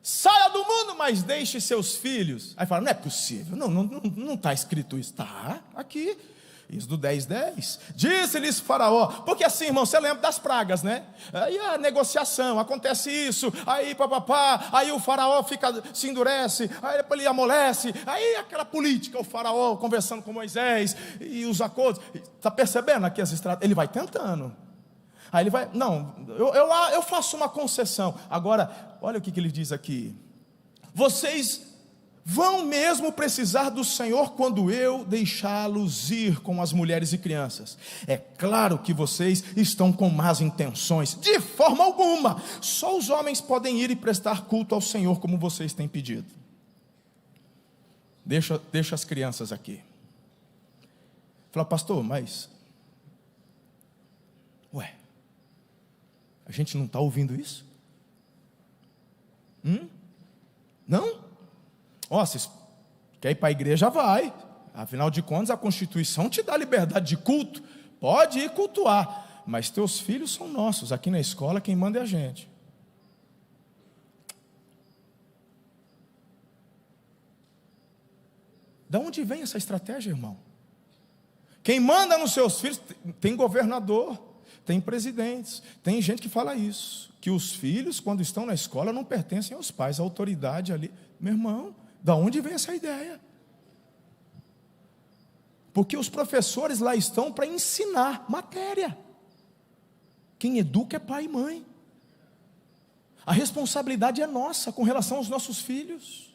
Saia do mundo, mas deixe seus filhos. Aí fala, não é possível, não está escrito isso. Está aqui, isso do 10:10. Disse-lhes Faraó, porque assim, irmão, você lembra das pragas, né? Aí a negociação, acontece isso, aí papapá, aí o Faraó se endurece, aí depois ele amolece, aí aquela política, o Faraó conversando com Moisés, e os acordos. Está percebendo aqui as estratégias? Ele vai tentando. Aí ele vai, não, eu faço uma concessão. Agora, olha o que ele diz aqui. Vocês vão mesmo precisar do Senhor quando eu deixá-los ir com as mulheres e crianças. É claro que vocês estão com más intenções. De forma alguma. Só os homens podem ir e prestar culto ao Senhor como vocês têm pedido. Deixa as crianças aqui. Fala, pastor, mas a gente não está ouvindo isso? Não? Vocês querem ir para a igreja? Vai. Afinal de contas, a Constituição te dá liberdade de culto. Pode ir cultuar. Mas teus filhos são nossos. Aqui na escola, quem manda é a gente. Da onde vem essa estratégia, irmão? Quem manda nos seus filhos, tem governador, tem presidentes, tem gente que fala isso, que os filhos, quando estão na escola, não pertencem aos pais, a autoridade ali. Meu irmão, da onde vem essa ideia? Porque os professores lá estão para ensinar matéria. Quem educa é pai e mãe. A responsabilidade é nossa com relação aos nossos filhos.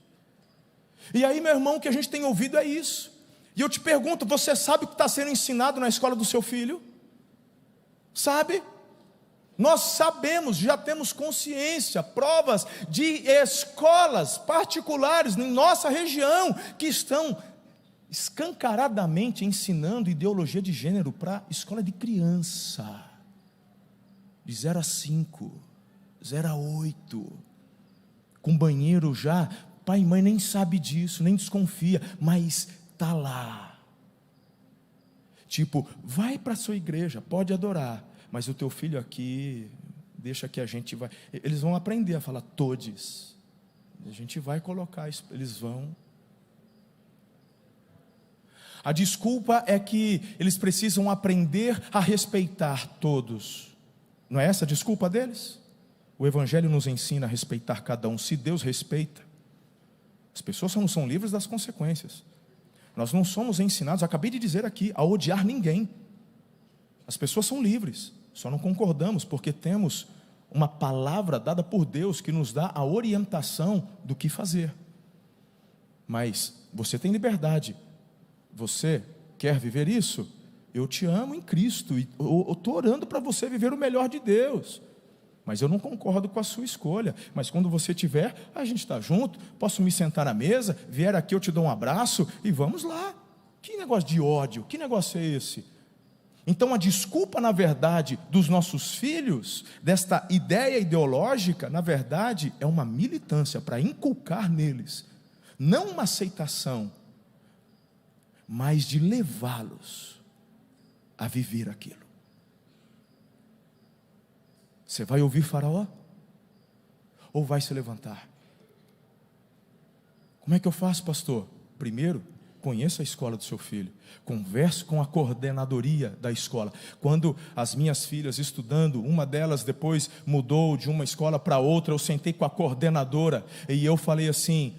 E aí, meu irmão, o que a gente tem ouvido é isso. E eu te pergunto, você sabe o que está sendo ensinado na escola do seu filho? Sabe? Nós sabemos, já temos consciência, provas de escolas particulares em nossa região que estão escancaradamente ensinando ideologia de gênero para escola de criança, de 0 a 5, 0 a 8, com banheiro já, pai e mãe nem sabe disso, nem desconfia, mas está lá. Tipo, vai para a sua igreja, pode adorar, mas o teu filho aqui, deixa que a gente vai. Eles vão aprender a falar todes. A gente vai colocar, eles vão. A desculpa é que eles precisam aprender a respeitar todos. Não é essa a desculpa deles? O Evangelho nos ensina a respeitar cada um. Se Deus respeita, as pessoas não são livres das consequências. Nós não somos ensinados, acabei de dizer aqui, a odiar ninguém. As pessoas são livres, só não concordamos porque temos uma palavra dada por Deus que nos dá a orientação do que fazer. Mas você tem liberdade. Você quer viver isso? Eu te amo em Cristo e eu estou orando para você viver o melhor de Deus. Mas eu não concordo com a sua escolha. Mas quando você tiver, a gente está junto, posso me sentar na mesa, vier aqui eu te dou um abraço e vamos lá. Que negócio de ódio, que negócio é esse? Então a desculpa, na verdade, dos nossos filhos, desta ideia ideológica, na verdade, é uma militância para inculcar neles, não uma aceitação, mas de levá-los a viver aquilo. Você vai ouvir Faraó? Ou vai se levantar? Como é que eu faço, pastor? Primeiro, conheça a escola do seu filho. Converse com a coordenadoria da escola. Quando as minhas filhas estudando, uma delas depois mudou de uma escola para outra, eu sentei com a coordenadora e eu falei assim: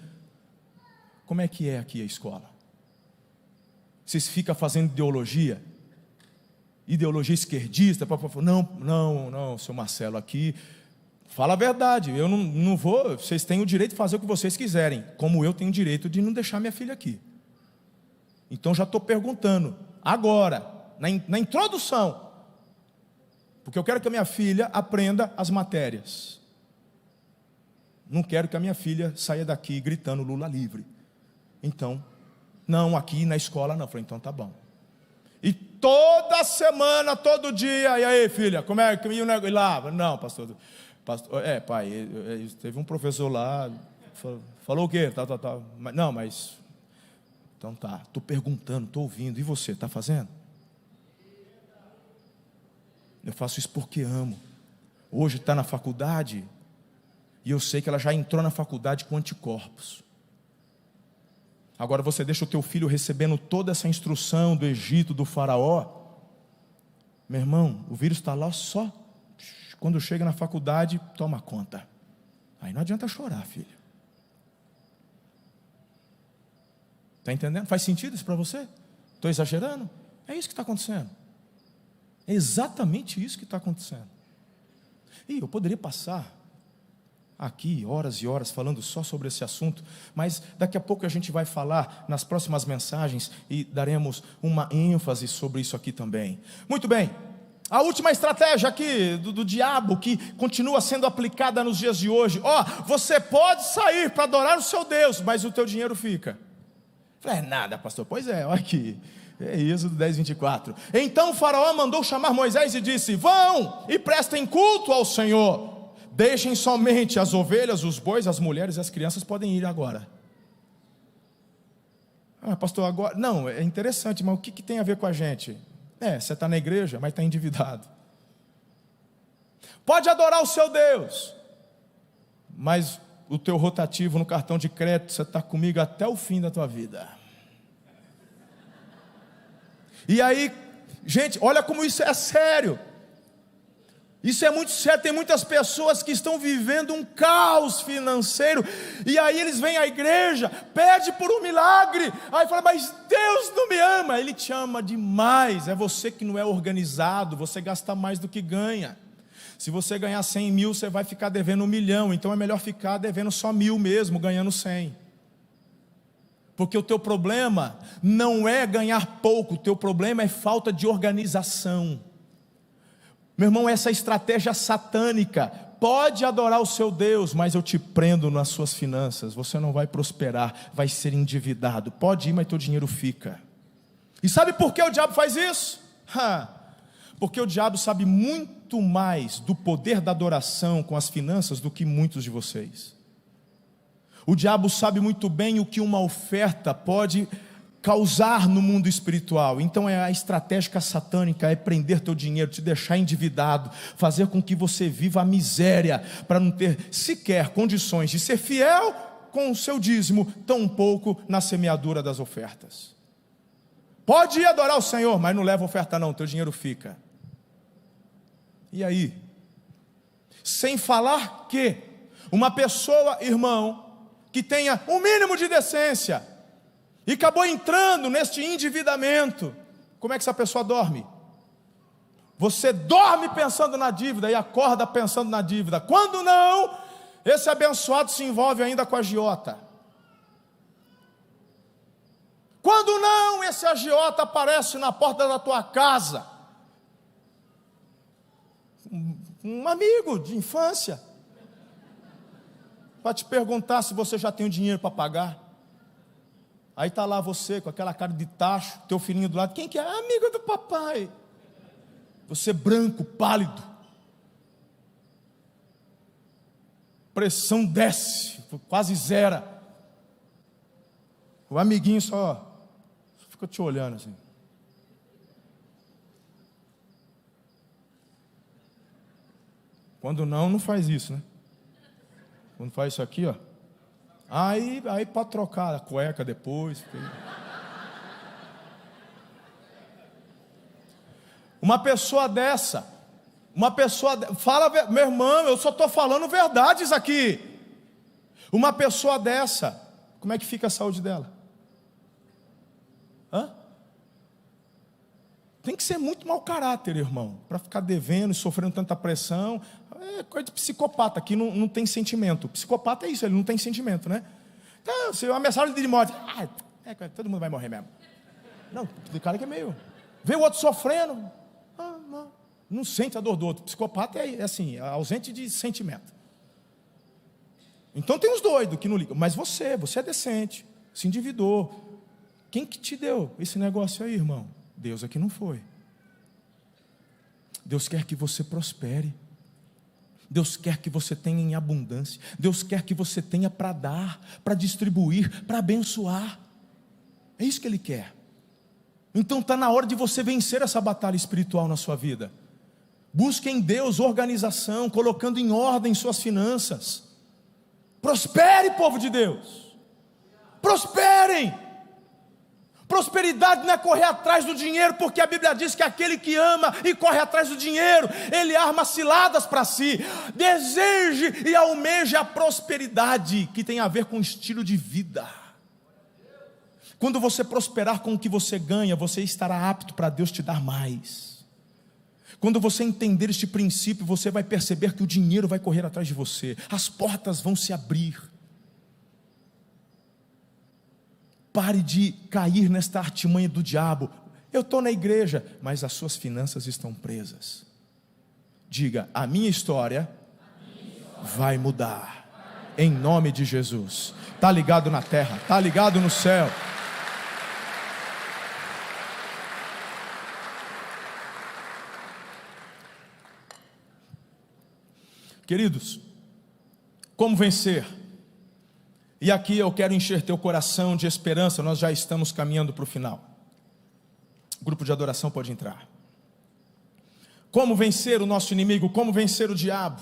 como é que é aqui a escola? Vocês ficam fazendo ideologia esquerdista? Não, seu Marcelo, aqui, fala a verdade, eu não vou, vocês têm o direito de fazer o que vocês quiserem, como eu tenho o direito de não deixar minha filha aqui. Então já estou perguntando, agora, na introdução, porque eu quero que a minha filha aprenda as matérias, não quero que a minha filha saia daqui gritando Lula livre. Então, não, aqui na escola não. Eu falei, então tá bom. E toda semana, todo dia, e aí filha, como é que e lá? Não, pastor, pai, teve um professor lá, falou o quê? Tal. Não, mas, então tá, estou perguntando, estou ouvindo, e você, está fazendo? Eu faço isso porque amo. Hoje está na faculdade, e eu sei que ela já entrou na faculdade com anticorpos. Agora você deixa o teu filho recebendo toda essa instrução do Egito, do faraó. Meu irmão, o vírus está lá só. Quando chega na faculdade, toma conta. Aí não adianta chorar, filho. Está entendendo? Faz sentido isso para você? Estou exagerando? É isso que está acontecendo. É exatamente isso que está acontecendo. E eu poderia passar aqui horas e horas falando só sobre esse assunto, mas daqui a pouco a gente vai falar nas próximas mensagens e daremos uma ênfase sobre isso aqui também. Muito bem, a última estratégia aqui do diabo que continua sendo aplicada nos dias de hoje: você pode sair para adorar o seu Deus, mas o teu dinheiro fica. Falei, nada, pastor. Pois é, olha aqui, é Êxodo 10:24. Então o faraó mandou chamar Moisés e disse: vão e prestem culto ao Senhor. Deixem somente as ovelhas, os bois, as mulheres e as crianças podem ir agora. Pastor, agora... Não, é interessante, mas o que tem a ver com a gente? Você está na igreja, mas está endividado. Pode adorar o seu Deus, mas o teu rotativo no cartão de crédito, você está comigo até o fim da tua vida. E aí, gente, olha como isso é sério. Isso é muito sério. Tem muitas pessoas que estão vivendo um caos financeiro, e aí eles vêm à igreja, pedem por um milagre, aí fala, mas Deus não me ama. Ele te ama demais. É você que não é organizado, você gasta mais do que ganha. Se você ganhar 100 mil, você vai ficar devendo 1 milhão, então é melhor ficar devendo só 1.000 mesmo, ganhando 100. Porque o teu problema não é ganhar pouco, o teu problema é falta de organização. Meu irmão, essa estratégia satânica. Pode adorar o seu Deus, mas eu te prendo nas suas finanças. Você não vai prosperar, vai ser endividado. Pode ir, mas teu dinheiro fica. E sabe por que o diabo faz isso? Porque o diabo sabe muito mais do poder da adoração com as finanças do que muitos de vocês. O diabo sabe muito bem o que uma oferta pode causar no mundo espiritual. Então a estratégia satânica é prender teu dinheiro, te deixar endividado, fazer com que você viva a miséria, para não ter sequer condições de ser fiel com o seu dízimo, tampouco na semeadura das ofertas. Pode ir adorar o Senhor, mas não leva oferta não, teu dinheiro fica. E aí? Sem falar que uma pessoa, irmão, que tenha um mínimo de decência, e acabou entrando neste endividamento, como é que essa pessoa dorme? Você dorme pensando na dívida e acorda pensando na dívida. Quando não, esse abençoado se envolve ainda com a agiota. Quando não, esse agiota aparece na porta da tua casa. Um amigo de infância, para te perguntar se você já tem o dinheiro para pagar. Aí está lá você com aquela cara de tacho, teu filhinho do lado. Quem que é? Amigo do papai. Você branco, pálido. Pressão desce, quase zera. O amiguinho só fica te olhando assim. Quando não faz isso, né? Quando faz isso aqui, ó. Aí pode trocar a cueca depois. Uma pessoa dessa, fala, meu irmão, eu só estou falando verdades aqui. Uma pessoa dessa, como é que fica a saúde dela? Tem que ser muito mau caráter, irmão, para ficar devendo e sofrendo tanta pressão. É coisa de psicopata, que não tem sentimento. O psicopata é isso, ele não tem sentimento, né? Então, se uma mensagem de morte, todo mundo vai morrer mesmo. Não, tem cara que é meio... Vê o outro sofrendo, não sente a dor do outro. O psicopata é assim, ausente de sentimento. Então tem uns doidos que não ligam. Mas você é decente, se endividou. Quem que te deu esse negócio aí, irmão? Deus aqui não foi. Deus quer que você prospere. Deus quer que você tenha em abundância. Deus quer que você tenha para dar, para distribuir, para abençoar. É isso que Ele quer. Então está na hora de você vencer essa batalha espiritual na sua vida. Busque em Deus organização, colocando em ordem suas finanças. Prospere, povo de Deus. Prosperem. Prosperidade não é correr atrás do dinheiro, porque a Bíblia diz que aquele que ama e corre atrás do dinheiro, ele arma ciladas para si. Deseje e almeje a prosperidade, que tem a ver com estilo de vida. Quando você prosperar com o que você ganha, você estará apto para Deus te dar mais. Quando você entender este princípio, você vai perceber que o dinheiro vai correr atrás de você, as portas vão se abrir. Pare de cair nesta artimanha do diabo. Eu estou na igreja, mas as suas finanças estão presas. Diga, a minha história vai mudar, em nome de Jesus. Está ligado na terra, está ligado no céu. Queridos, como vencer? E aqui eu quero encher teu coração de esperança. Nós já estamos caminhando para o final. O grupo de adoração pode entrar. Como vencer o nosso inimigo? Como vencer o diabo?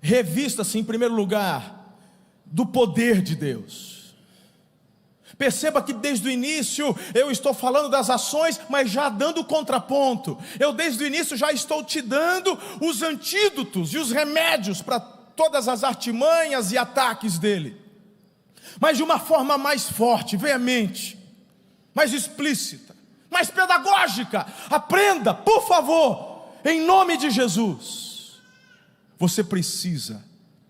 Revista-se em primeiro lugar do poder de Deus. Perceba que desde o início eu estou falando das ações, mas já dando o contraponto. Eu desde o início já estou te dando os antídotos e os remédios para todas as artimanhas e ataques dele. Mas de uma forma mais forte, veemente, mais explícita, mais pedagógica. Aprenda, por favor, em nome de Jesus. Você precisa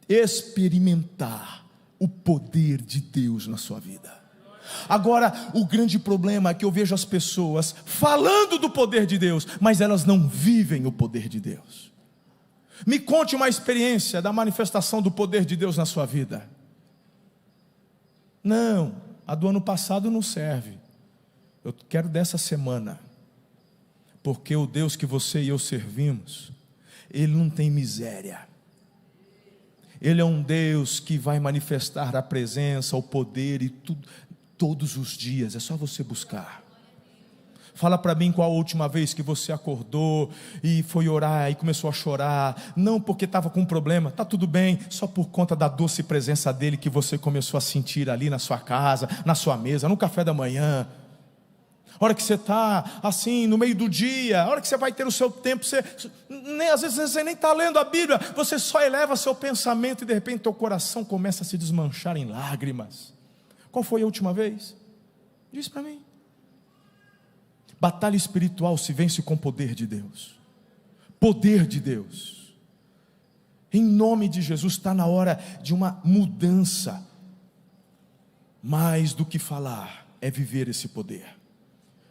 experimentar o poder de Deus na sua vida. Agora, o grande problema é que eu vejo as pessoas falando do poder de Deus, mas elas não vivem o poder de Deus. Me conte uma experiência da manifestação do poder de Deus na sua vida. Não, a do ano passado não serve. Eu quero dessa semana. Porque o Deus que você e eu servimos, Ele não tem miséria. Ele é um Deus que vai manifestar a presença, o poder e tudo, todos os dias. É só você buscar. Fala para mim qual a última vez que você acordou e foi orar e começou a chorar. Não porque estava com um problema, está tudo bem, só por conta da doce presença dEle que você começou a sentir ali na sua casa, na sua mesa, no café da manhã. A hora que você está assim, no meio do dia, a hora que você vai ter o seu tempo, às vezes você nem está lendo a Bíblia, você só eleva seu pensamento e de repente teu coração começa a se desmanchar em lágrimas. Qual foi a última vez? Diz para mim. Batalha espiritual se vence com o poder de Deus. Poder de Deus. Em nome de Jesus, está na hora de uma mudança. Mais do que falar, é viver esse poder.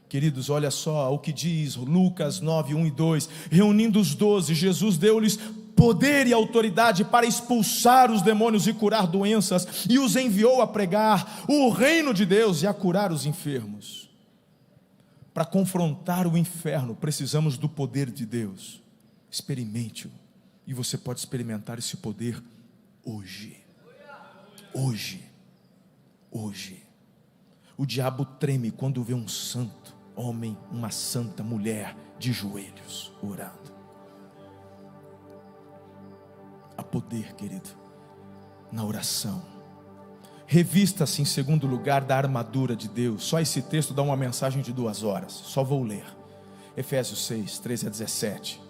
Queridos, olha só o que diz Lucas 9, 1 e 2. Reunindo os 12, Jesus deu-lhes poder e autoridade para expulsar os demônios e curar doenças, e os enviou a pregar o reino de Deus e a curar os enfermos. Para confrontar o inferno, precisamos do poder de Deus. Experimente-o, e você pode experimentar esse poder hoje. Hoje. Hoje. O diabo treme quando vê um santo homem, uma santa mulher de joelhos orando. Há poder, querido, na oração. Revista-se em segundo lugar da armadura de Deus. Só esse texto dá uma mensagem de 2 horas. Só vou ler. Efésios 6, 13 a 17.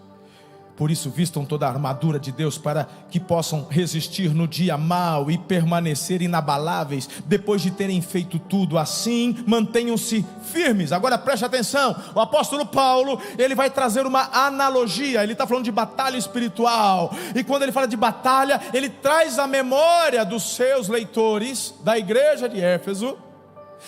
Por isso vistam toda a armadura de Deus, para que possam resistir no dia mau e permanecer inabaláveis, depois de terem feito tudo. Assim, mantenham-se firmes. Agora preste atenção, o apóstolo Paulo, ele vai trazer uma analogia. Ele está falando de batalha espiritual, e quando ele fala de batalha, ele traz à memória dos seus leitores, da igreja de Éfeso,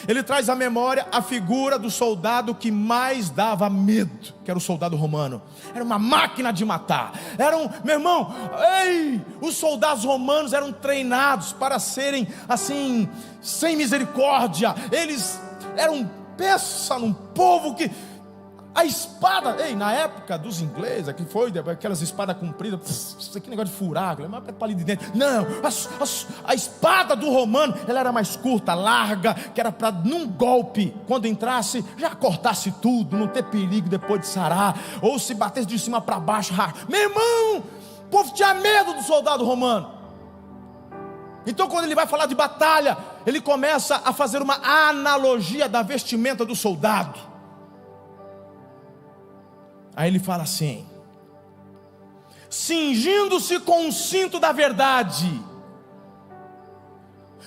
ele traz à memória a figura do soldado que mais dava medo, que era o soldado romano. Era uma máquina de matar. Meu irmão, os soldados romanos eram treinados para serem assim, sem misericórdia. Eles eram, pensa num povo que a espada, na época dos ingleses, que foi aquelas espadas compridas, isso aqui negócio de furar, mas é palito de dentro. Não, a espada do romano, ela era mais curta, larga, que era para num golpe, quando entrasse, já cortasse tudo, não ter perigo depois de sarar, ou se batesse de cima para baixo. Meu irmão, o povo tinha medo do soldado romano. Então quando ele vai falar de batalha, ele começa a fazer uma analogia da vestimenta do soldado. Aí ele fala assim: cingindo-se com o cinto da verdade,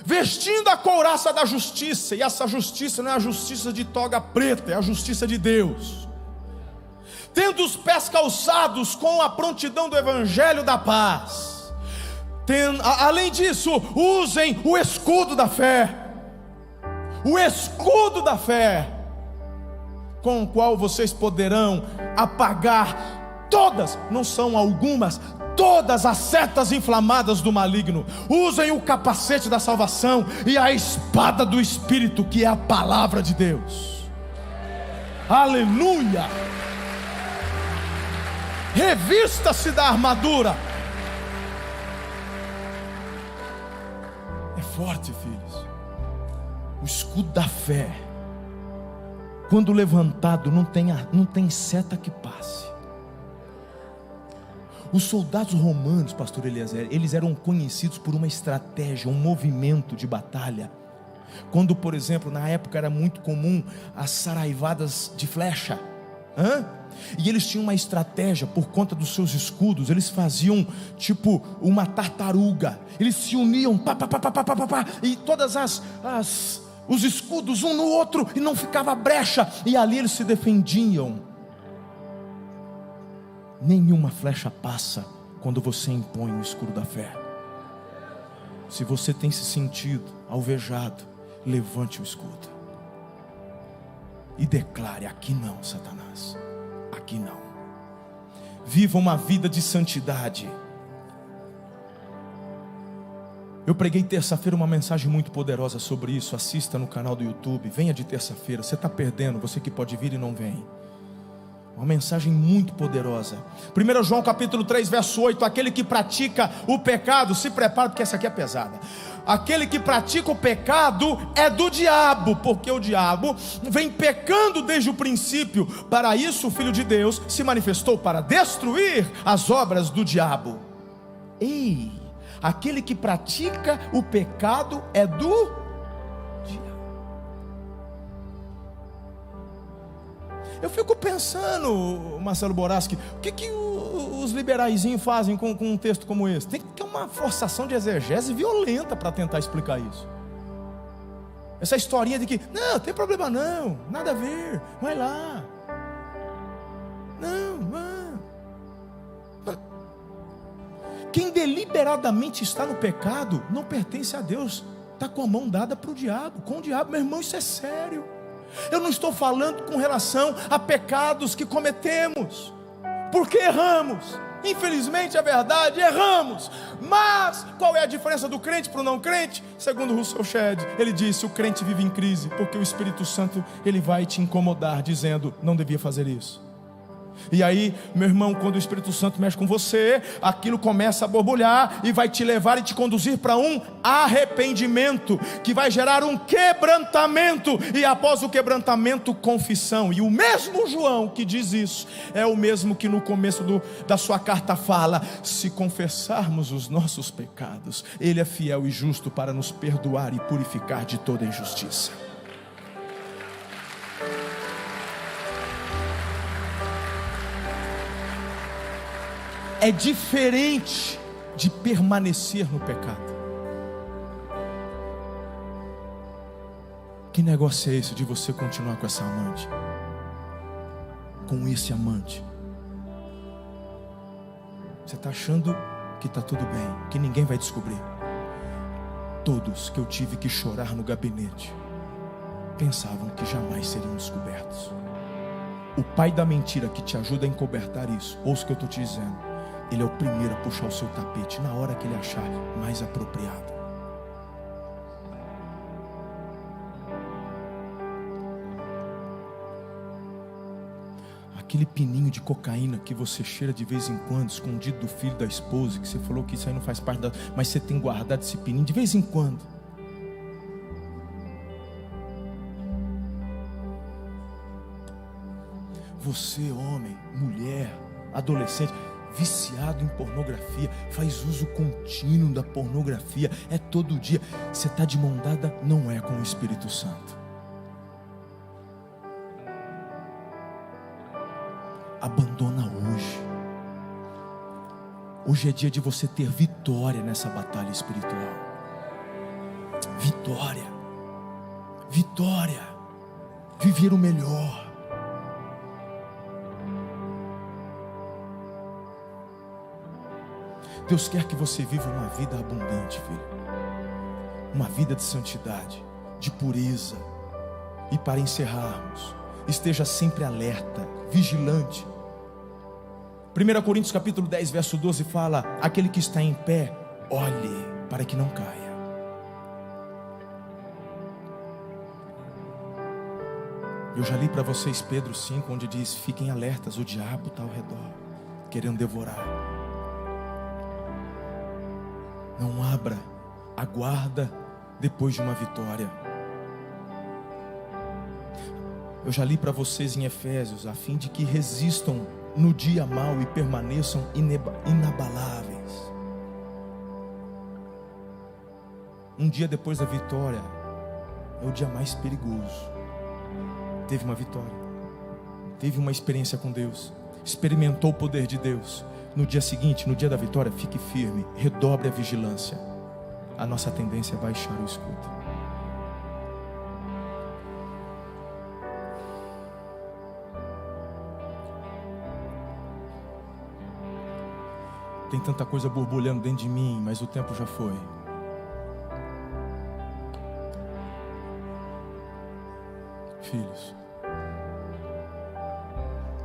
vestindo a couraça da justiça. E essa justiça não é a justiça de toga preta, é a justiça de Deus. Tendo os pés calçados com a prontidão do evangelho da paz. Além disso, usem o escudo da fé. O escudo da fé, com o qual vocês poderão apagar todas, não são algumas, todas as setas inflamadas do maligno. Usem o capacete da salvação e a espada do Espírito, que é a palavra de Deus. Aleluia! Revista-se da armadura. É forte, filhos. O escudo da fé, quando levantado, não tem seta que passe. Os soldados romanos, pastor Eliezer, eles eram conhecidos por uma estratégia, um movimento de batalha. Quando, por exemplo, na época era muito comum as saraivadas de flecha. E eles tinham uma estratégia, por conta dos seus escudos. Eles faziam tipo uma tartaruga. Eles se uniam, e todas os escudos um no outro, e não ficava brecha, e ali eles se defendiam. Nenhuma flecha passa quando você impõe o escudo da fé. Se você tem se sentido alvejado, levante o escudo e declare: aqui não, Satanás, aqui não. Viva uma vida de santidade. Eu preguei terça-feira uma mensagem muito poderosa sobre isso. Assista no canal do YouTube, venha de terça-feira. Você está perdendo, você que pode vir e não vem. Uma mensagem muito poderosa. 1 João capítulo 3 verso 8. Aquele que pratica o pecado, se prepara porque essa aqui é pesada. Aquele que pratica o pecado é do diabo, porque o diabo vem pecando desde o princípio. Para isso o Filho de Deus se manifestou, para destruir as obras do diabo. Ei, aquele que pratica o pecado é do diabo. Eu fico pensando, Marcelo Boraski, o que os liberaizinhos fazem com um texto como esse? Tem que ter uma forçação de exegese violenta para tentar explicar isso. Essa historinha de que, não tem problema não, nada a ver, vai lá. Não. Quem deliberadamente está no pecado não pertence a Deus, está com a mão dada para o diabo, com o diabo. Meu irmão, isso é sério. Eu não estou falando com relação a pecados que cometemos, porque erramos. Infelizmente é verdade, erramos. Mas qual é a diferença do crente para o não crente? Segundo Russell Shedd, ele disse: o crente vive em crise, porque o Espírito Santo ele vai te incomodar, dizendo: não devia fazer isso. E aí, meu irmão, quando o Espírito Santo mexe com você, aquilo começa a borbulhar e vai te levar e te conduzir para um arrependimento, que vai gerar um quebrantamento, e após o quebrantamento, confissão. E o mesmo João que diz isso é o mesmo que no começo da sua carta fala: se confessarmos os nossos pecados, Ele é fiel e justo para nos perdoar e purificar de toda injustiça. É diferente de permanecer no pecado. Que negócio é esse de você continuar com essa amante? Com esse amante? Você está achando que está tudo bem, que ninguém vai descobrir. Todos que eu tive que chorar no gabinete pensavam que jamais seriam descobertos. O pai da mentira que te ajuda a encobertar isso, ouça o que eu estou te dizendo, ele é o primeiro a puxar o seu tapete na hora que ele achar mais apropriado. Aquele pininho de cocaína que você cheira de vez em quando, escondido do filho da esposa, que você falou que isso aí não faz parte da... mas você tem guardado esse pininho de vez em quando. Você, homem, mulher, adolescente, viciado em pornografia, faz uso contínuo da pornografia, é todo dia. Você está de mão dada, não é com o Espírito Santo. Abandona hoje. Hoje é dia de você ter vitória nessa batalha espiritual. Vitória. Vitória. Viver o melhor. Deus quer que você viva uma vida abundante, filho. Uma vida de santidade, de pureza. E para encerrarmos, esteja sempre alerta, vigilante. 1 Coríntios capítulo 10, verso 12 fala: aquele que está em pé, olhe para que não caia. Eu já li para vocês Pedro 5, onde diz: fiquem alertas, o diabo está ao redor, querendo devorar. Não abra, aguarda depois de uma vitória. Eu já li para vocês em Efésios, a fim de que resistam no dia mau e permaneçam inabaláveis. Um dia depois da vitória é o dia mais perigoso. Teve uma vitória, teve uma experiência com Deus, experimentou o poder de Deus. No dia seguinte, no dia da vitória, fique firme, redobre a vigilância. A nossa tendência é baixar o escudo. Tem tanta coisa borbulhando dentro de mim, mas o tempo já foi. Filhos,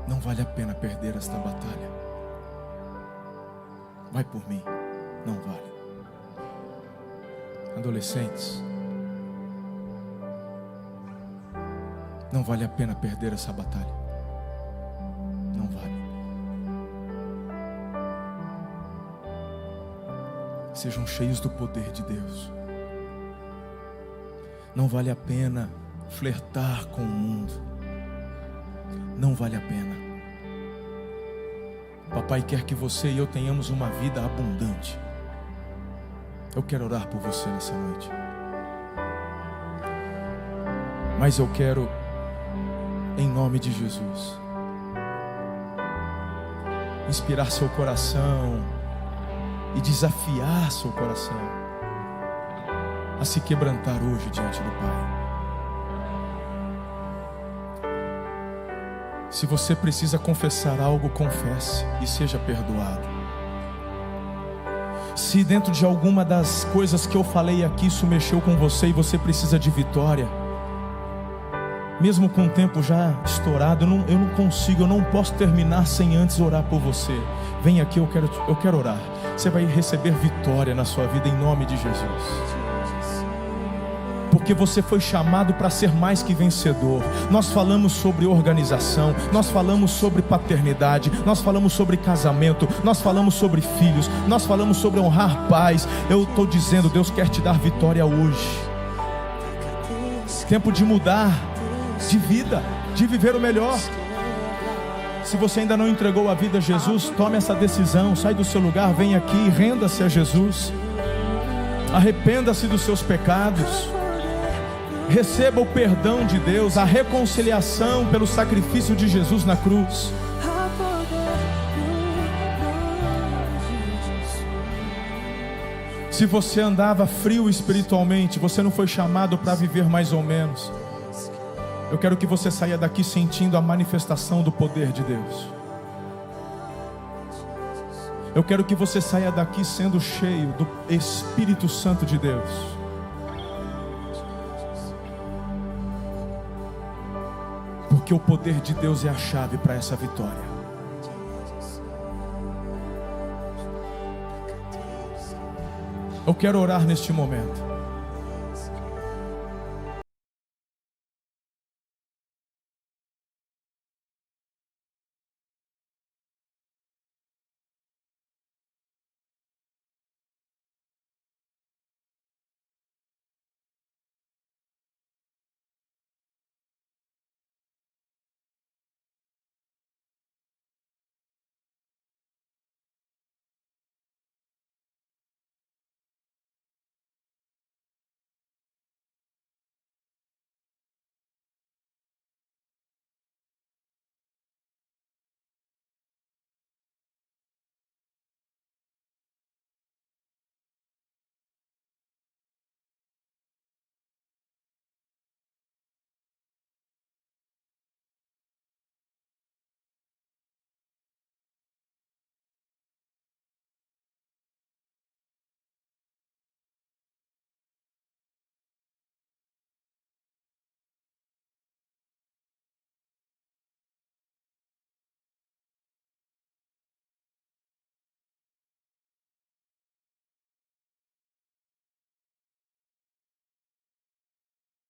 não vale a pena perder esta batalha. Vai por mim, não vale. Adolescentes, não vale a pena perder essa batalha. Não vale. Sejam cheios do poder de Deus. Não vale a pena flertar com o mundo. Não vale a pena. Papai quer que você e eu tenhamos uma vida abundante. Eu quero orar por você nessa noite. Mas eu quero, em nome de Jesus, inspirar seu coração e desafiar seu coração a se quebrantar hoje diante do Pai. Se você precisa confessar algo, confesse e seja perdoado. Se dentro de alguma das coisas que eu falei aqui isso mexeu com você e você precisa de vitória, mesmo com o tempo já estourado, eu não posso terminar sem antes orar por você. Vem aqui, eu quero orar. Você vai receber vitória na sua vida em nome de Jesus. Porque você foi chamado para ser mais que vencedor. Nós falamos sobre organização, nós falamos sobre paternidade, nós falamos sobre casamento, nós falamos sobre filhos, nós falamos sobre honrar pais. Eu estou dizendo, Deus quer te dar vitória hoje. Tempo de mudar de vida, de viver o melhor. Se você ainda não entregou a vida a Jesus, tome essa decisão, sai do seu lugar, vem aqui e renda-se a Jesus. Arrependa-se dos seus pecados. Receba o perdão de Deus, a reconciliação pelo sacrifício de Jesus na cruz. Se você andava frio espiritualmente, você não foi chamado para viver mais ou menos. Eu quero que você saia daqui sentindo a manifestação do poder de Deus. Eu quero que você saia daqui sendo cheio do Espírito Santo de Deus. Porque o poder de Deus é a chave para essa vitória. Eu quero orar neste momento.